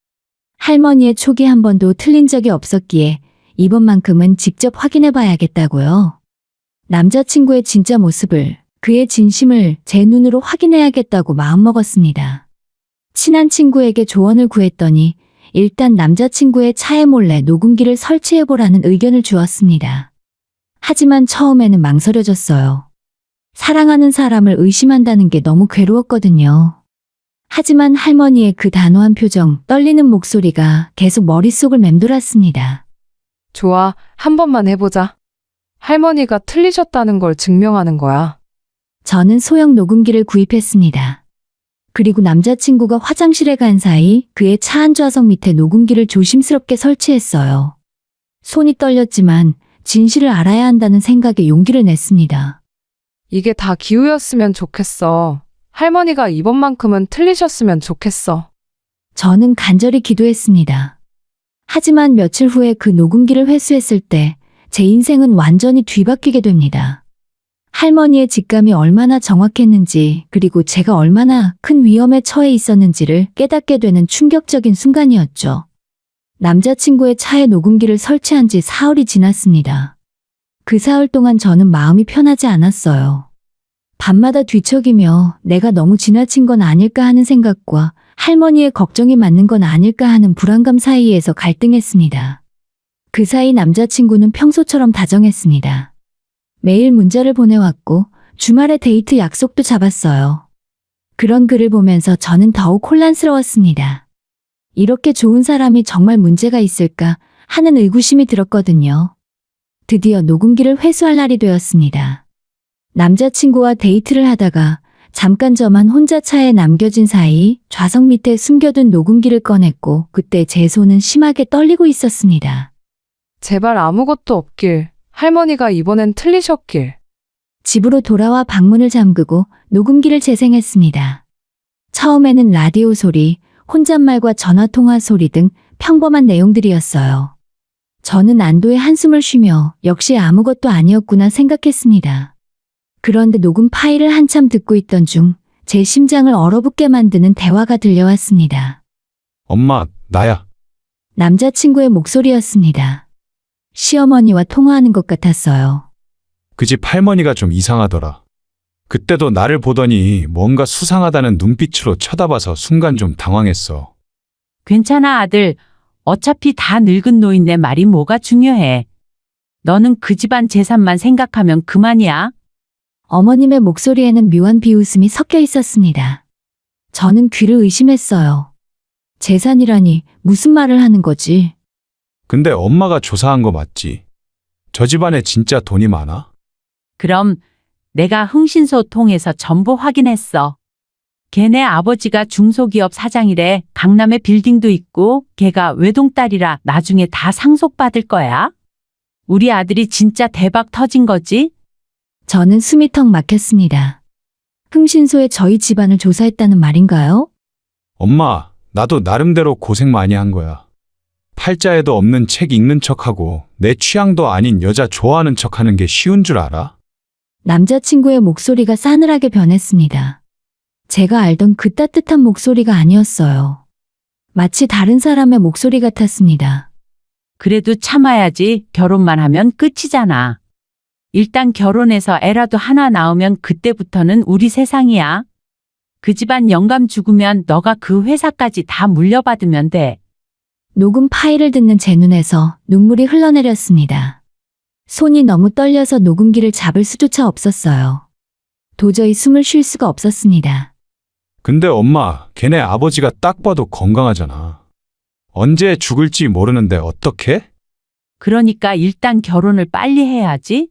할머니의 촉이 한 번도 틀린 적이 없었기에 이번만큼은 직접 확인해 봐야겠다고요. 남자친구의 진짜 모습을, 그의 진심을 제 눈으로 확인해야겠다고 마음먹었습니다. 친한 친구에게 조언을 구했더니 일단 남자친구의 차에 몰래 녹음기를 설치해보라는 의견을 주었습니다. 하지만 처음에는 망설여졌어요. 사랑하는 사람을 의심한다는 게 너무 괴로웠거든요. 하지만 할머니의 그 단호한 표정, 떨리는 목소리가 계속 머릿속을 맴돌았습니다. 좋아, 한 번만 해보자. 할머니가 틀리셨다는 걸 증명하는 거야. 저는 소형 녹음기를 구입했습니다. 그리고 남자친구가 화장실에 간 사이 그의 차 안좌석 밑에 녹음기를 조심스럽게 설치했어요. 손이 떨렸지만 진실을 알아야 한다는 생각에 용기를 냈습니다. 이게 다 기우였으면 좋겠어. 할머니가 이번만큼은 틀리셨으면 좋겠어. 저는 간절히 기도했습니다. 하지만 며칠 후에 그 녹음기를 회수했을 때 제 인생은 완전히 뒤바뀌게 됩니다. 할머니의 직감이 얼마나 정확했는지, 그리고 제가 얼마나 큰 위험에 처해 있었는지를 깨닫게 되는 충격적인 순간이었죠. 남자친구의 차에 녹음기를 설치한 지 사흘이 지났습니다. 그 사흘 동안 저는 마음이 편하지 않았어요. 밤마다 뒤척이며 내가 너무 지나친 건 아닐까 하는 생각과 할머니의 걱정이 맞는 건 아닐까 하는 불안감 사이에서 갈등했습니다. 그 사이 남자친구는 평소처럼 다정했습니다. 매일 문자를 보내왔고 주말에 데이트 약속도 잡았어요. 그런 글을 보면서 저는 더욱 혼란스러웠습니다. 이렇게 좋은 사람이 정말 문제가 있을까 하는 의구심이 들었거든요. 드디어 녹음기를 회수할 날이 되었습니다. 남자친구와 데이트를 하다가 잠깐 저만 혼자 차에 남겨진 사이 좌석 밑에 숨겨둔 녹음기를 꺼냈고, 그때 제 손은 심하게 떨리고 있었습니다. 제발 아무것도 없길. 할머니가 이번엔 틀리셨길. 집으로 돌아와 방문을 잠그고 녹음기를 재생했습니다. 처음에는 라디오 소리, 혼잣말과 전화통화 소리 등 평범한 내용들이었어요. 저는 안도의 한숨을 쉬며 역시 아무것도 아니었구나 생각했습니다. 그런데 녹음 파일을 한참 듣고 있던 중 제 심장을 얼어붙게 만드는 대화가 들려왔습니다. 엄마, 나야. 남자친구의 목소리였습니다. 시어머니와 통화하는 것 같았어요. 그 집 할머니가 좀 이상하더라. 그때도 나를 보더니 뭔가 수상하다는 눈빛으로 쳐다봐서 순간 좀 당황했어. 괜찮아, 아들. 어차피 다 늙은 노인네 말이 뭐가 중요해. 너는 그 집안 재산만 생각하면 그만이야. 어머님의 목소리에는 묘한 비웃음이 섞여 있었습니다. 저는 귀를 의심했어요. 재산이라니 무슨 말을 하는 거지? 근데 엄마가 조사한 거 맞지? 저 집안에 진짜 돈이 많아? 그럼 내가 흥신소 통해서 전부 확인했어. 걔네 아버지가 중소기업 사장이래. 강남에 빌딩도 있고 걔가 외동딸이라 나중에 다 상속받을 거야. 우리 아들이 진짜 대박 터진 거지? 저는 숨이 턱 막혔습니다. 흥신소에 저희 집안을 조사했다는 말인가요? 엄마, 나도 나름대로 고생 많이 한 거야. 팔자에도 없는 책 읽는 척하고 내 취향도 아닌 여자 좋아하는 척하는 게 쉬운 줄 알아? 남자친구의 목소리가 싸늘하게 변했습니다. 제가 알던 그 따뜻한 목소리가 아니었어요. 마치 다른 사람의 목소리 같았습니다. 그래도 참아야지. 결혼만 하면 끝이잖아. 일단 결혼해서 애라도 하나 낳으면 그때부터는 우리 세상이야. 그 집안 영감 죽으면 너가 그 회사까지 다 물려받으면 돼. 녹음 파일을 듣는 제 눈에서 눈물이 흘러내렸습니다. 손이 너무 떨려서 녹음기를 잡을 수조차 없었어요. 도저히 숨을 쉴 수가 없었습니다. 근데 엄마, 걔네 아버지가 딱 봐도 건강하잖아. 언제 죽을지 모르는데 어떡해? 그러니까 일단 결혼을 빨리 해야지.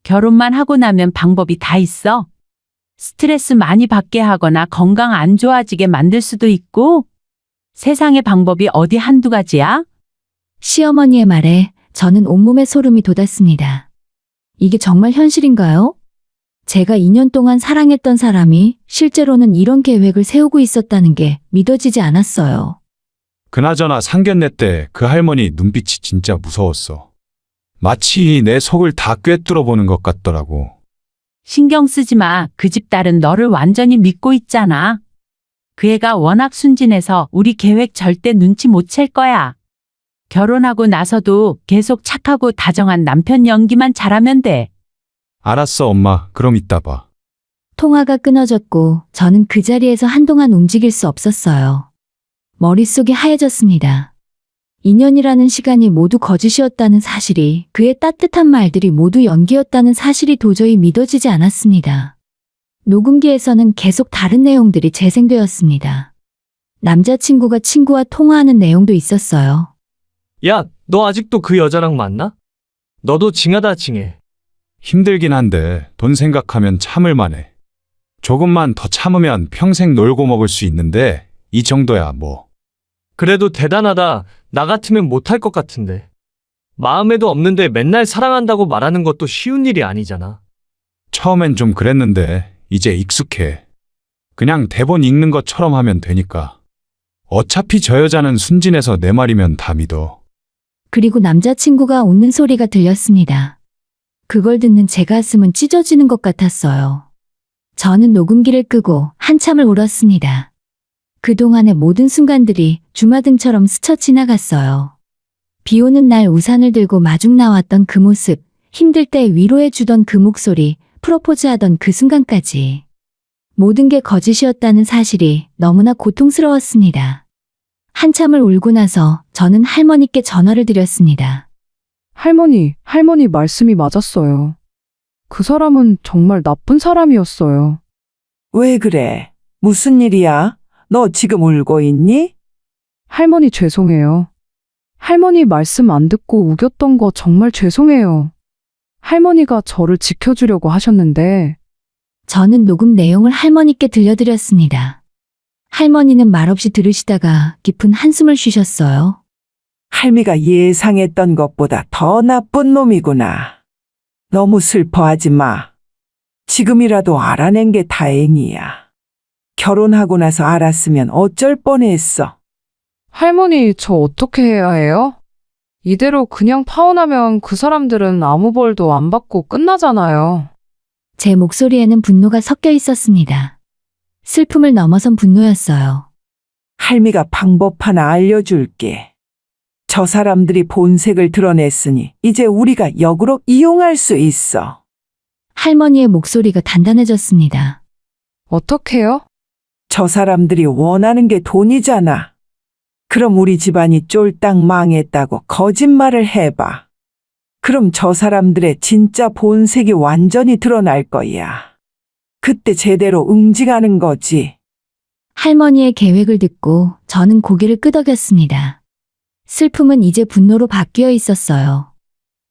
결혼만 하고 나면 방법이 다 있어. 스트레스 많이 받게 하거나 건강 안 좋아지게 만들 수도 있고, 세상의 방법이 어디 한두 가지야? 시어머니의 말에 저는 온몸에 소름이 돋았습니다. 이게 정말 현실인가요? 제가 2년 동안 사랑했던 사람이 실제로는 이런 계획을 세우고 있었다는 게 믿어지지 않았어요. 그나저나 상견례 때 그 할머니 눈빛이 진짜 무서웠어. 마치 내 속을 다 꿰뚫어 보는 것 같더라고. 신경 쓰지 마. 그 집 딸은 너를 완전히 믿고 있잖아. 그 애가 워낙 순진해서 우리 계획 절대 눈치 못 챌 거야. 결혼하고 나서도 계속 착하고 다정한 남편 연기만 잘하면 돼. 알았어, 엄마. 그럼 이따 봐. 통화가 끊어졌고 저는 그 자리에서 한동안 움직일 수 없었어요. 머릿속이 하얘졌습니다. 2년이라는 시간이 모두 거짓이었다는 사실이, 그의 따뜻한 말들이 모두 연기였다는 사실이 도저히 믿어지지 않았습니다. 녹음기에서는 계속 다른 내용들이 재생되었습니다. 남자친구가 친구와 통화하는 내용도 있었어요. 야, 너 아직도 그 여자랑 만나? 너도 징하다 징해. 힘들긴 한데 돈 생각하면 참을 만해. 조금만 더 참으면 평생 놀고 먹을 수 있는데 이 정도야 뭐. 그래도 대단하다. 나 같으면 못할 것 같은데. 마음에도 없는데 맨날 사랑한다고 말하는 것도 쉬운 일이 아니잖아. 처음엔 좀 그랬는데 이제 익숙해. 그냥 대본 읽는 것처럼 하면 되니까. 어차피 저 여자는 순진해서 내 말이면 다 믿어. 그리고 남자친구가 웃는 소리가 들렸습니다. 그걸 듣는 제 가슴은 찢어지는 것 같았어요. 저는 녹음기를 끄고 한참을 울었습니다. 그동안의 모든 순간들이 주마등처럼 스쳐 지나갔어요. 비 오는 날 우산을 들고 마중 나왔던 그 모습, 힘들 때 위로해주던 그 목소리, 프로포즈하던 그 순간까지. 모든 게 거짓이었다는 사실이 너무나 고통스러웠습니다. 한참을 울고 나서 저는 할머니께 전화를 드렸습니다. 할머니 말씀이 맞았어요. 그 사람은 정말 나쁜 사람이었어요. 왜 그래? 무슨 일이야? 너 지금 울고 있니? 할머니 죄송해요. 할머니 말씀 안 듣고 우겼던 거 정말 죄송해요. 할머니가 저를 지켜주려고 하셨는데 저는 녹음 내용을 할머니께 들려드렸습니다. 할머니는 말없이 들으시다가 깊은 한숨을 쉬셨어요. 할미가 예상했던 것보다 더 나쁜 놈이구나. 너무 슬퍼하지 마. 지금이라도 알아낸 게 다행이야. 결혼하고 나서 알았으면 어쩔 뻔했어. 할머니 저 어떻게 해야 해요? 이대로 그냥 파혼하면 그 사람들은 아무 벌도 안 받고 끝나잖아요. 제 목소리에는 분노가 섞여 있었습니다. 슬픔을 넘어선 분노였어요. 할미가 방법 하나 알려줄게. 저 사람들이 본색을 드러냈으니 이제 우리가 역으로 이용할 수 있어. 할머니의 목소리가 단단해졌습니다. 어떻게요? 저 사람들이 원하는 게 돈이잖아. 그럼 우리 집안이 쫄딱 망했다고 거짓말을 해봐. 그럼 저 사람들의 진짜 본색이 완전히 드러날 거야. 그때 제대로 응징하는 거지. 할머니의 계획을 듣고 저는 고개를 끄덕였습니다. 슬픔은 이제 분노로 바뀌어 있었어요.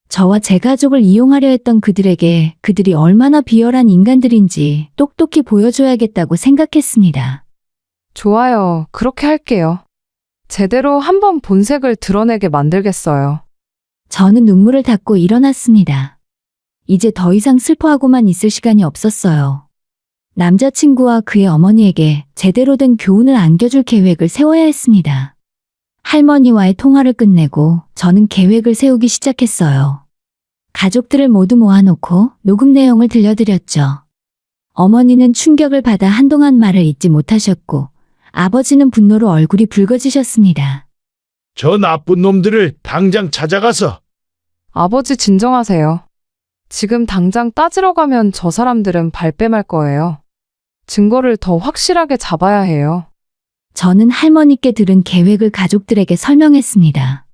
저와 제 가족을 이용하려 했던 그들에게 그들이 얼마나 비열한 인간들인지 똑똑히 보여줘야겠다고 생각했습니다. 좋아요. 그렇게 할게요. 제대로 한번 본색을 드러내게 만들겠어요. 저는 눈물을 닦고 일어났습니다. 이제 더 이상 슬퍼하고만 있을 시간이 없었어요. 남자친구와 그의 어머니에게 제대로 된 교훈을 안겨줄 계획을 세워야 했습니다. 할머니와의 통화를 끝내고 저는 계획을 세우기 시작했어요. 가족들을 모두 모아놓고 녹음 내용을 들려드렸죠. 어머니는 충격을 받아 한동안 말을 잇지 못하셨고 아버지는 분노로 얼굴이 붉어지셨습니다. 저 나쁜 놈들을 당장 찾아가서 아버지 진정하세요. 지금 당장 따지러 가면 저 사람들은 발뺌할 거예요. 증거를 더 확실하게 잡아야 해요. 저는 할머니께 들은 계획을 가족들에게 설명했습니다.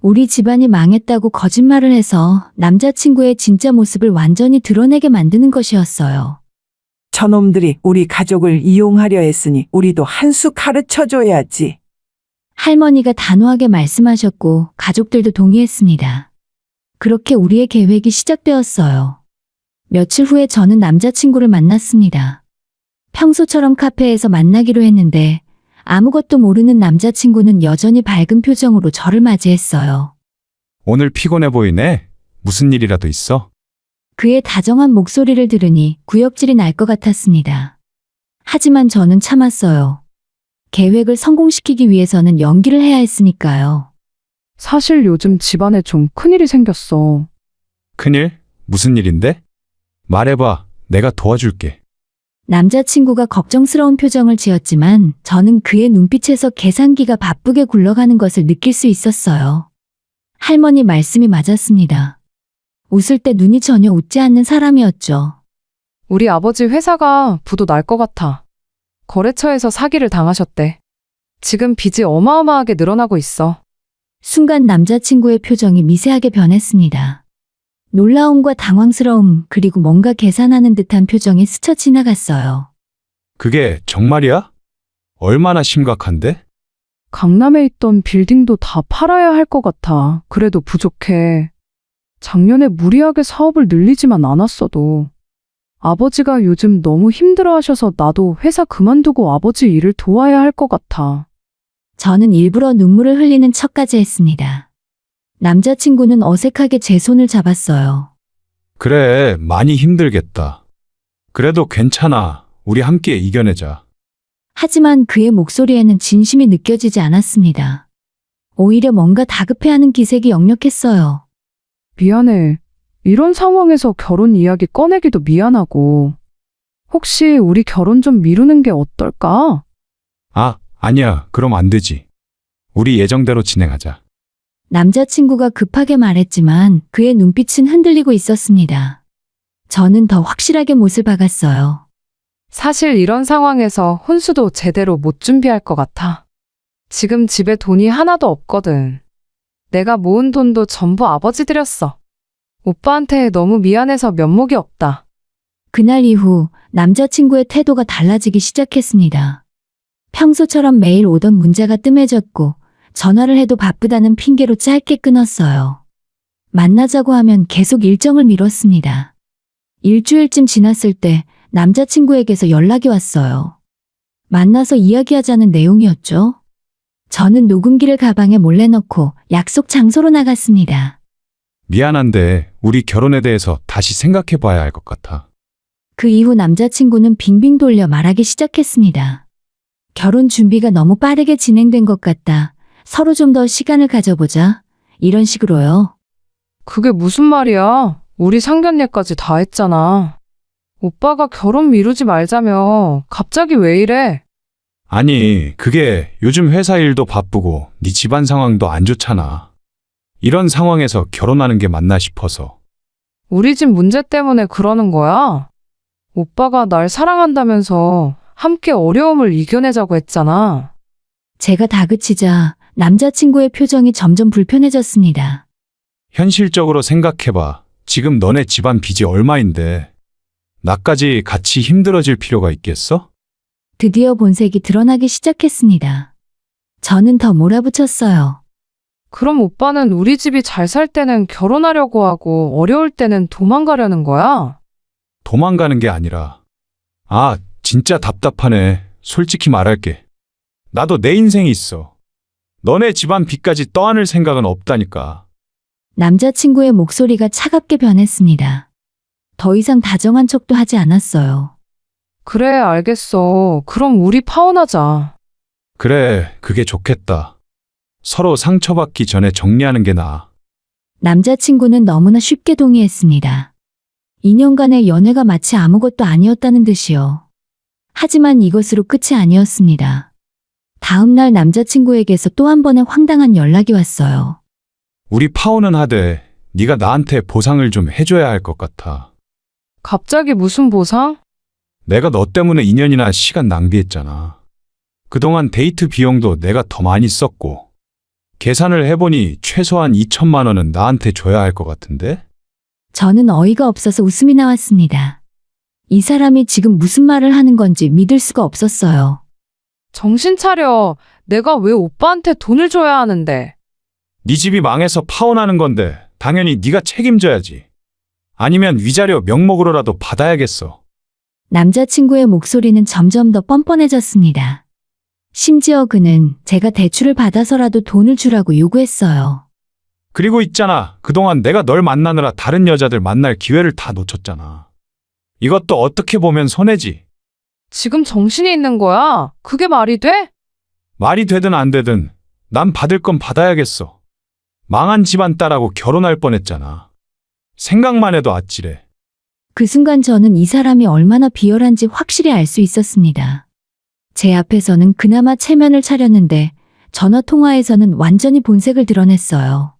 우리 집안이 망했다고 거짓말을 해서 남자친구의 진짜 모습을 완전히 드러내게 만드는 것이었어요. 저놈들이 우리 가족을 이용하려 했으니 우리도 한 수 가르쳐줘야지. 할머니가 단호하게 말씀하셨고 가족들도 동의했습니다. 그렇게 우리의 계획이 시작되었어요. 며칠 후에 저는 남자친구를 만났습니다. 평소처럼 카페에서 만나기로 했는데 아무것도 모르는 남자친구는 여전히 밝은 표정으로 저를 맞이했어요. 오늘 피곤해 보이네. 무슨 일이라도 있어? 그의 다정한 목소리를 들으니 구역질이 날 것 같았습니다. 하지만 저는 참았어요. 계획을 성공시키기 위해서는 연기를 해야 했으니까요. 사실 요즘 집안에 좀 큰일이 생겼어. 큰일? 무슨 일인데? 말해봐. 내가 도와줄게. 남자친구가 걱정스러운 표정을 지었지만 저는 그의 눈빛에서 계산기가 바쁘게 굴러가는 것을 느낄 수 있었어요. 할머니 말씀이 맞았습니다. 웃을 때 눈이 전혀 웃지 않는 사람이었죠. 우리 아버지 회사가 부도 날 것 같아. 거래처에서 사기를 당하셨대. 지금 빚이 어마어마하게 늘어나고 있어. 순간 남자친구의 표정이 미세하게 변했습니다. 놀라움과 당황스러움 그리고 뭔가 계산하는 듯한 표정이 스쳐 지나갔어요. 그게 정말이야? 얼마나 심각한데? 강남에 있던 빌딩도 다 팔아야 할 것 같아. 그래도 부족해. 작년에 무리하게 사업을 늘리지만 않았어도. 아버지가 요즘 너무 힘들어 하셔서 나도 회사 그만두고 아버지 일을 도와야 할 것 같아. 저는 일부러 눈물을 흘리는 척까지 했습니다. 남자친구는 어색하게 제 손을 잡았어요. 그래, 많이 힘들겠다. 그래도 괜찮아. 우리 함께 이겨내자. 하지만 그의 목소리에는 진심이 느껴지지 않았습니다. 오히려 뭔가 다급해하는 기색이 역력했어요. 미안해. 이런 상황에서 결혼 이야기 꺼내기도 미안하고. 혹시 우리 결혼 좀 미루는 게 어떨까? 아니야. 그럼 안 되지. 우리 예정대로 진행하자. 남자친구가 급하게 말했지만 그의 눈빛은 흔들리고 있었습니다. 저는 더 확실하게 못을 박았어요. 사실 이런 상황에서 혼수도 제대로 못 준비할 것 같아. 지금 집에 돈이 하나도 없거든. 내가 모은 돈도 전부 아버지 드렸어. 오빠한테 너무 미안해서 면목이 없다. 그날 이후 남자친구의 태도가 달라지기 시작했습니다. 평소처럼 매일 오던 문자가 뜸해졌고 전화를 해도 바쁘다는 핑계로 짧게 끊었어요. 만나자고 하면 계속 일정을 미뤘습니다. 일주일쯤 지났을 때 남자친구에게서 연락이 왔어요. 만나서 이야기하자는 내용이었죠. 저는 녹음기를 가방에 몰래 넣고 약속 장소로 나갔습니다. 미안한데 우리 결혼에 대해서 다시 생각해 봐야 할 것 같아. 그 이후 남자친구는 빙빙 돌려 말하기 시작했습니다. 결혼 준비가 너무 빠르게 진행된 것 같다. 서로 좀 더 시간을 가져보자. 이런 식으로요. 그게 무슨 말이야? 우리 상견례까지 다 했잖아. 오빠가 결혼 미루지 말자며 갑자기 왜 이래? 아니, 그게 요즘 회사 일도 바쁘고 네 집안 상황도 안 좋잖아. 이런 상황에서 결혼하는 게 맞나 싶어서. 우리 집 문제 때문에 그러는 거야? 오빠가 날 사랑한다면서 함께 어려움을 이겨내자고 했잖아. 제가 다그치자 남자친구의 표정이 점점 불편해졌습니다. 현실적으로 생각해봐. 지금 너네 집안 빚이 얼마인데 나까지 같이 힘들어질 필요가 있겠어? 드디어 본색이 드러나기 시작했습니다. 저는 더 몰아붙였어요. 그럼 오빠는 우리 집이 잘 살 때는 결혼하려고 하고 어려울 때는 도망가려는 거야? 도망가는 게 아니라. 진짜 답답하네. 솔직히 말할게. 나도 내 인생이 있어. 너네 집안 빚까지 떠안을 생각은 없다니까. 남자친구의 목소리가 차갑게 변했습니다. 더 이상 다정한 척도 하지 않았어요. 그래, 알겠어. 그럼 우리 파혼하자. 그래, 그게 좋겠다. 서로 상처받기 전에 정리하는 게 나아. 남자친구는 너무나 쉽게 동의했습니다. 2년간의 연애가 마치 아무것도 아니었다는 듯이요. 하지만 이것으로 끝이 아니었습니다. 다음 날 남자친구에게서 또 한 번의 황당한 연락이 왔어요. 우리 파혼은 하되 네가 나한테 보상을 좀 해줘야 할 것 같아. 갑자기 무슨 보상? 내가 너 때문에 2년이나 시간 낭비했잖아. 그동안 데이트 비용도 내가 더 많이 썼고 계산을 해보니 최소한 2천만 원은 나한테 줘야 할 것 같은데? 저는 어이가 없어서 웃음이 나왔습니다. 이 사람이 지금 무슨 말을 하는 건지 믿을 수가 없었어요. 정신 차려. 내가 왜 오빠한테 돈을 줘야 하는데? 네 집이 망해서 파혼하는 건데 당연히 네가 책임져야지. 아니면 위자료 명목으로라도 받아야겠어. 남자친구의 목소리는 점점 더 뻔뻔해졌습니다. 심지어 그는 제가 대출을 받아서라도 돈을 주라고 요구했어요. 그리고 있잖아. 그동안 내가 널 만나느라 다른 여자들 만날 기회를 다 놓쳤잖아. 이것도 어떻게 보면 손해지. 지금 정신이 있는 거야? 그게 말이 돼? 말이 되든 안 되든 난 받을 건 받아야겠어. 망한 집안 딸하고 결혼할 뻔했잖아. 생각만 해도 아찔해. 그 순간 저는 이 사람이 얼마나 비열한지 확실히 알 수 있었습니다. 제 앞에서는 그나마 체면을 차렸는데 전화 통화에서는 완전히 본색을 드러냈어요.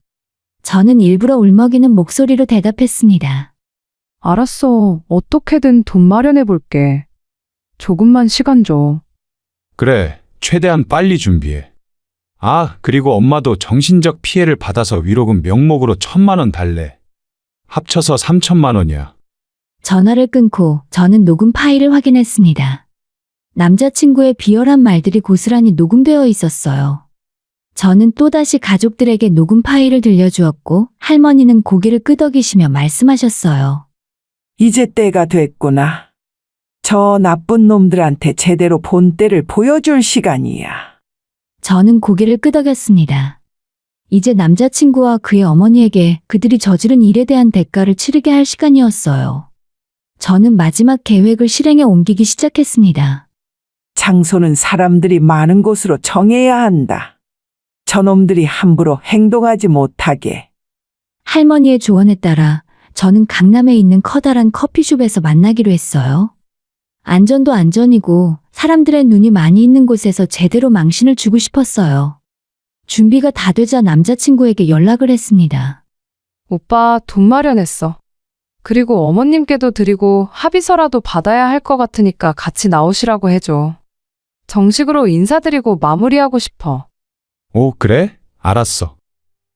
저는 일부러 울먹이는 목소리로 대답했습니다. 알았어. 어떻게든 돈 마련해 볼게. 조금만 시간 줘. 그래, 최대한 빨리 준비해. 아, 그리고 엄마도 정신적 피해를 받아서 위로금 명목으로 1,000만 원 달래. 합쳐서 3,000만 원이야. 전화를 끊고 저는 녹음 파일을 확인했습니다. 남자친구의 비열한 말들이 고스란히 녹음되어 있었어요. 저는 또다시 가족들에게 녹음 파일을 들려주었고 할머니는 고개를 끄덕이시며 말씀하셨어요. 이제 때가 됐구나. 저 나쁜 놈들한테 제대로 본때를 보여줄 시간이야. 저는 고개를 끄덕였습니다. 이제 남자친구와 그의 어머니에게 그들이 저지른 일에 대한 대가를 치르게 할 시간이었어요. 저는 마지막 계획을 실행에 옮기기 시작했습니다. 장소는 사람들이 많은 곳으로 정해야 한다. 저놈들이 함부로 행동하지 못하게. 할머니의 조언에 따라 저는 강남에 있는 커다란 커피숍에서 만나기로 했어요. 안전도 안전이고 사람들의 눈이 많이 있는 곳에서 제대로 망신을 주고 싶었어요. 준비가 다 되자 남자친구에게 연락을 했습니다. 오빠 돈 마련했어. 그리고 어머님께도 드리고 합의서라도 받아야 할 것 같으니까 같이 나오시라고 해줘. 정식으로 인사드리고 마무리하고 싶어. 오, 그래? 알았어.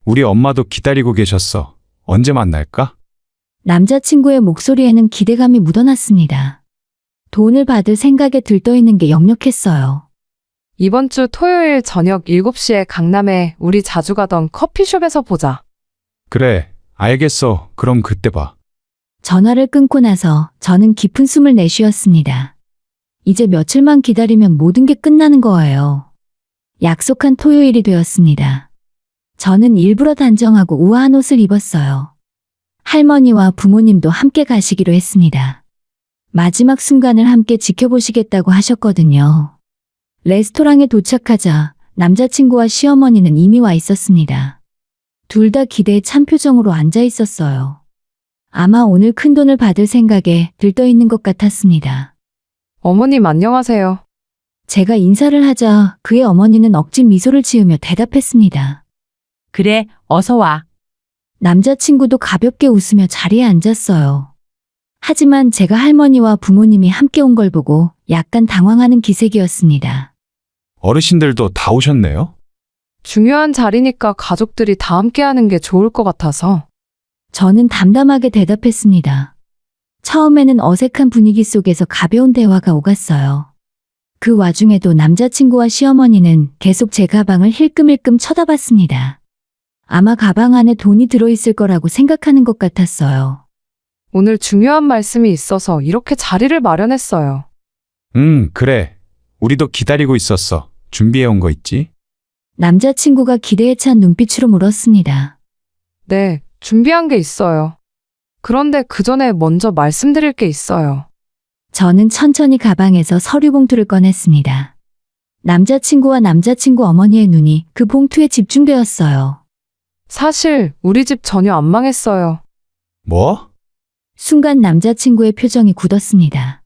우리 엄마도 기다리고 계셨어. 언제 만날까? 남자친구의 목소리에는 기대감이 묻어났습니다. 돈을 받을 생각에 들떠있는 게 역력했어요. 이번 주 토요일 저녁 7시에 강남에 우리 자주 가던 커피숍에서 보자. 그래, 알겠어. 그럼 그때 봐. 전화를 끊고 나서 저는 깊은 숨을 내쉬었습니다. 이제 며칠만 기다리면 모든 게 끝나는 거예요. 약속한 토요일이 되었습니다. 저는 일부러 단정하고 우아한 옷을 입었어요. 할머니와 부모님도 함께 가시기로 했습니다. 마지막 순간을 함께 지켜보시겠다고 하셨거든요. 레스토랑에 도착하자 남자친구와 시어머니는 이미 와 있었습니다. 둘 다 기대에 찬 표정으로 앉아 있었어요. 아마 오늘 큰돈을 받을 생각에 들떠있는 것 같았습니다. 어머님 안녕하세요. 제가 인사를 하자 그의 어머니는 억진 미소를 지으며 대답했습니다. 그래, 어서 와. 남자친구도 가볍게 웃으며 자리에 앉았어요. 하지만 제가 할머니와 부모님이 함께 온 걸 보고 약간 당황하는 기색이었습니다. 어르신들도 다 오셨네요? 중요한 자리니까 가족들이 다 함께 하는 게 좋을 것 같아서. 저는 담담하게 대답했습니다. 처음에는 어색한 분위기 속에서 가벼운 대화가 오갔어요. 그 와중에도 남자친구와 시어머니는 계속 제 가방을 힐끔힐끔 쳐다봤습니다. 아마 가방 안에 돈이 들어있을 거라고 생각하는 것 같았어요. 오늘 중요한 말씀이 있어서 이렇게 자리를 마련했어요. 그래. 우리도 기다리고 있었어. 준비해온 거 있지? 남자친구가 기대에 찬 눈빛으로 물었습니다. 네, 준비한 게 있어요. 그런데 그 전에 먼저 말씀드릴 게 있어요. 저는 천천히 가방에서 서류 봉투를 꺼냈습니다. 남자친구와 남자친구 어머니의 눈이 그 봉투에 집중되었어요. 사실 우리 집 전혀 안 망했어요. 뭐? 순간 남자친구의 표정이 굳었습니다.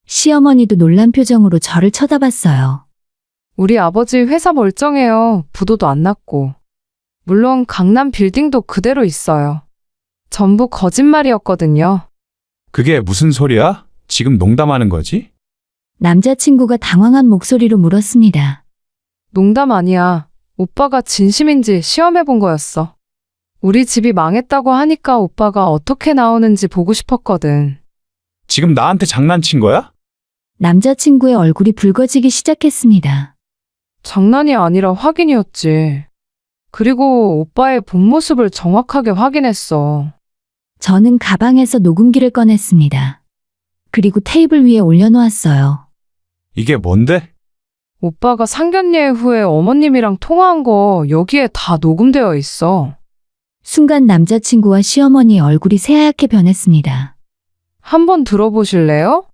시어머니도 놀란 표정으로 저를 쳐다봤어요. 우리 아버지 회사 멀쩡해요. 부도도 안 났고. 물론 강남 빌딩도 그대로 있어요. 전부 거짓말이었거든요. 그게 무슨 소리야? 지금 농담하는 거지? 남자친구가 당황한 목소리로 물었습니다. 농담 아니야. 오빠가 진심인지 시험해 본 거였어. 우리 집이 망했다고 하니까 오빠가 어떻게 나오는지 보고 싶었거든. 지금 나한테 장난친 거야? 남자친구의 얼굴이 붉어지기 시작했습니다. 장난이 아니라 확인이었지. 그리고 오빠의 본 모습을 정확하게 확인했어. 저는 가방에서 녹음기를 꺼냈습니다. 그리고 테이블 위에 올려놓았어요. 이게 뭔데? 오빠가 상견례 후에 어머님이랑 통화한 거 여기에 다 녹음되어 있어. 순간 남자친구와 시어머니의 얼굴이 새하얗게 변했습니다. 한번 들어보실래요?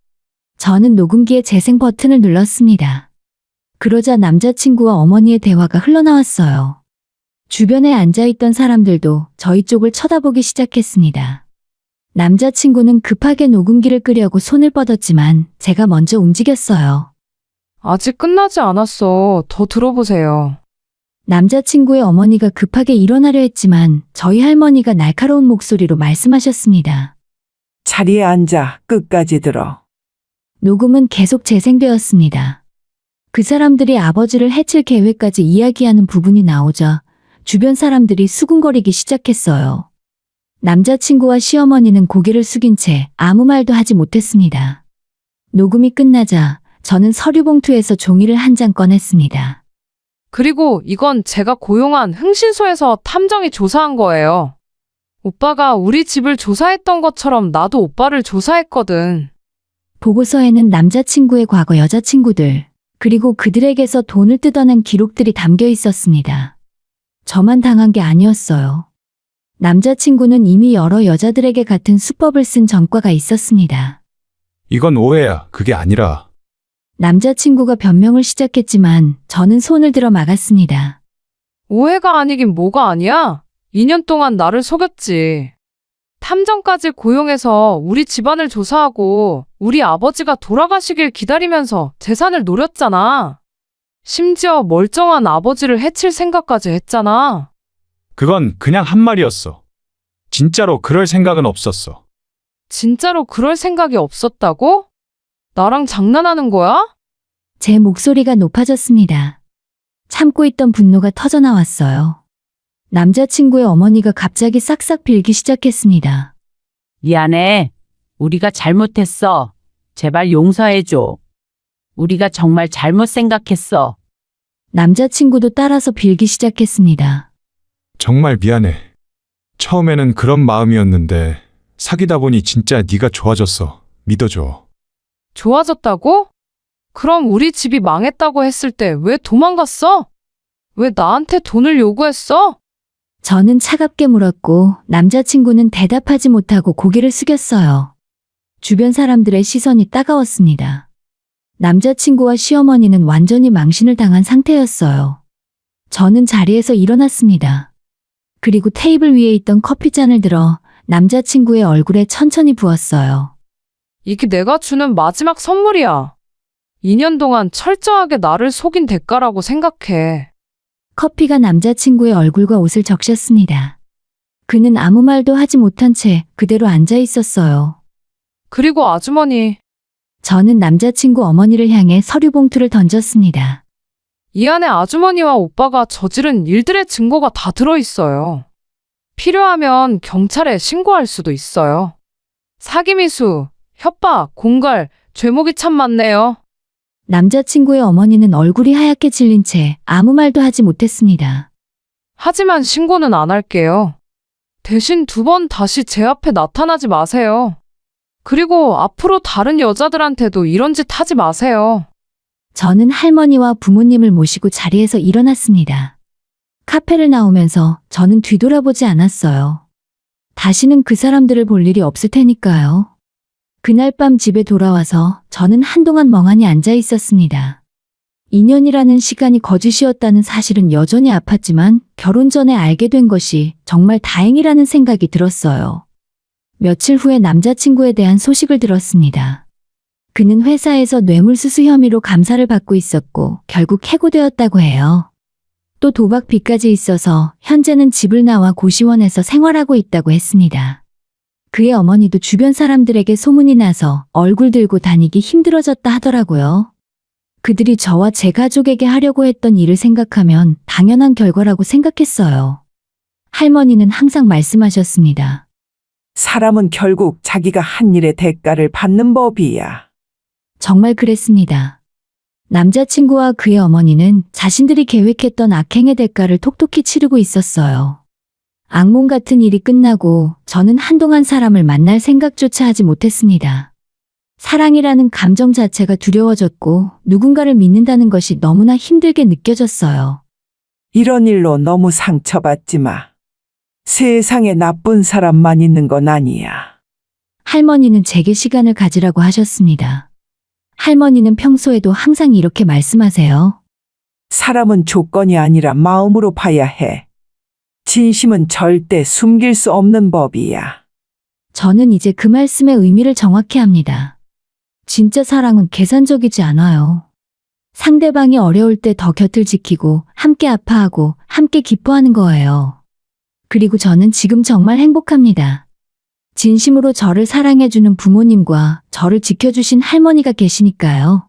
저는 녹음기의 재생 버튼을 눌렀습니다. 그러자 남자친구와 어머니의 대화가 흘러나왔어요. 주변에 앉아있던 사람들도 저희 쪽을 쳐다보기 시작했습니다. 남자친구는 급하게 녹음기를 끄려고 손을 뻗었지만 제가 먼저 움직였어요. 아직 끝나지 않았어. 더 들어보세요. 남자친구의 어머니가 급하게 일어나려 했지만 저희 할머니가 날카로운 목소리로 말씀하셨습니다. 자리에 앉아 끝까지 들어. 녹음은 계속 재생되었습니다. 그 사람들이 아버지를 해칠 계획까지 이야기하는 부분이 나오자 주변 사람들이 수군거리기 시작했어요. 남자친구와 시어머니는 고개를 숙인 채 아무 말도 하지 못했습니다. 녹음이 끝나자 저는 서류 봉투에서 종이를 한 장 꺼냈습니다. 그리고 이건 제가 고용한 흥신소에서 탐정이 조사한 거예요. 오빠가 우리 집을 조사했던 것처럼 나도 오빠를 조사했거든. 보고서에는 남자친구의 과거 여자친구들, 그리고 그들에게서 돈을 뜯어낸 기록들이 담겨 있었습니다. 저만 당한 게 아니었어요. 남자친구는 이미 여러 여자들에게 같은 수법을 쓴 전과가 있었습니다. 이건 오해야. 그게 아니라. 남자친구가 변명을 시작했지만 저는 손을 들어 막았습니다. 오해가 아니긴 뭐가 아니야? 2년 동안 나를 속였지. 탐정까지 고용해서 우리 집안을 조사하고 우리 아버지가 돌아가시길 기다리면서 재산을 노렸잖아. 심지어 멀쩡한 아버지를 해칠 생각까지 했잖아. 그건 그냥 한 말이었어. 진짜로 그럴 생각은 없었어. 진짜로 그럴 생각이 없었다고? 나랑 장난하는 거야? 제 목소리가 높아졌습니다. 참고 있던 분노가 터져나왔어요. 남자친구의 어머니가 갑자기 싹싹 빌기 시작했습니다. 미안해. 우리가 잘못했어. 제발 용서해줘. 우리가 정말 잘못 생각했어. 남자친구도 따라서 빌기 시작했습니다. 정말 미안해. 처음에는 그런 마음이었는데 사귀다 보니 진짜 네가 좋아졌어. 믿어줘. 좋아졌다고? 그럼 우리 집이 망했다고 했을 때 왜 도망갔어? 왜 나한테 돈을 요구했어? 저는 차갑게 물었고 남자친구는 대답하지 못하고 고개를 숙였어요. 주변 사람들의 시선이 따가웠습니다. 남자친구와 시어머니는 완전히 망신을 당한 상태였어요. 저는 자리에서 일어났습니다. 그리고 테이블 위에 있던 커피잔을 들어 남자친구의 얼굴에 천천히 부었어요. 이게 내가 주는 마지막 선물이야. 2년 동안 철저하게 나를 속인 대가라고 생각해. 커피가 남자친구의 얼굴과 옷을 적셨습니다. 그는 아무 말도 하지 못한 채 그대로 앉아 있었어요. 그리고 아주머니, 저는 남자친구 어머니를 향해 서류 봉투를 던졌습니다. 이 안에 아주머니와 오빠가 저지른 일들의 증거가 다 들어있어요. 필요하면 경찰에 신고할 수도 있어요. 사기미수, 협박, 공갈, 죄목이 참 많네요. 남자친구의 어머니는 얼굴이 하얗게 질린 채 아무 말도 하지 못했습니다. 하지만 신고는 안 할게요. 대신 2번 다시 제 앞에 나타나지 마세요. 그리고 앞으로 다른 여자들한테도 이런 짓 하지 마세요. 저는 할머니와 부모님을 모시고 자리에서 일어났습니다. 카페를 나오면서 저는 뒤돌아보지 않았어요. 다시는 그 사람들을 볼 일이 없을 테니까요. 그날 밤 집에 돌아와서 저는 한동안 멍하니 앉아 있었습니다. 2년이라는 시간이 거짓이었다는 사실은 여전히 아팠지만 결혼 전에 알게 된 것이 정말 다행이라는 생각이 들었어요. 며칠 후에 남자친구에 대한 소식을 들었습니다. 그는 회사에서 뇌물수수 혐의로 감사를 받고 있었고 결국 해고되었다고 해요. 또 도박 빚까지 있어서 현재는 집을 나와 고시원에서 생활하고 있다고 했습니다. 그의 어머니도 주변 사람들에게 소문이 나서 얼굴 들고 다니기 힘들어졌다 하더라고요. 그들이 저와 제 가족에게 하려고 했던 일을 생각하면 당연한 결과라고 생각했어요. 할머니는 항상 말씀하셨습니다. 사람은 결국 자기가 한 일의 대가를 받는 법이야. 정말 그랬습니다. 남자친구와 그의 어머니는 자신들이 계획했던 악행의 대가를 톡톡히 치르고 있었어요. 악몽 같은 일이 끝나고 저는 한동안 사람을 만날 생각조차 하지 못했습니다. 사랑이라는 감정 자체가 두려워졌고 누군가를 믿는다는 것이 너무나 힘들게 느껴졌어요. 이런 일로 너무 상처받지 마. 세상에 나쁜 사람만 있는 건 아니야. 할머니는 제게 시간을 가지라고 하셨습니다. 할머니는 평소에도 항상 이렇게 말씀하세요. 사람은 조건이 아니라 마음으로 봐야 해. 진심은 절대 숨길 수 없는 법이야. 저는 이제 그 말씀의 의미를 정확히 합니다. 진짜 사랑은 계산적이지 않아요. 상대방이 어려울 때 더 곁을 지키고 함께 아파하고 함께 기뻐하는 거예요. 그리고 저는 지금 정말 행복합니다. 진심으로 저를 사랑해주는 부모님과 저를 지켜주신 할머니가 계시니까요.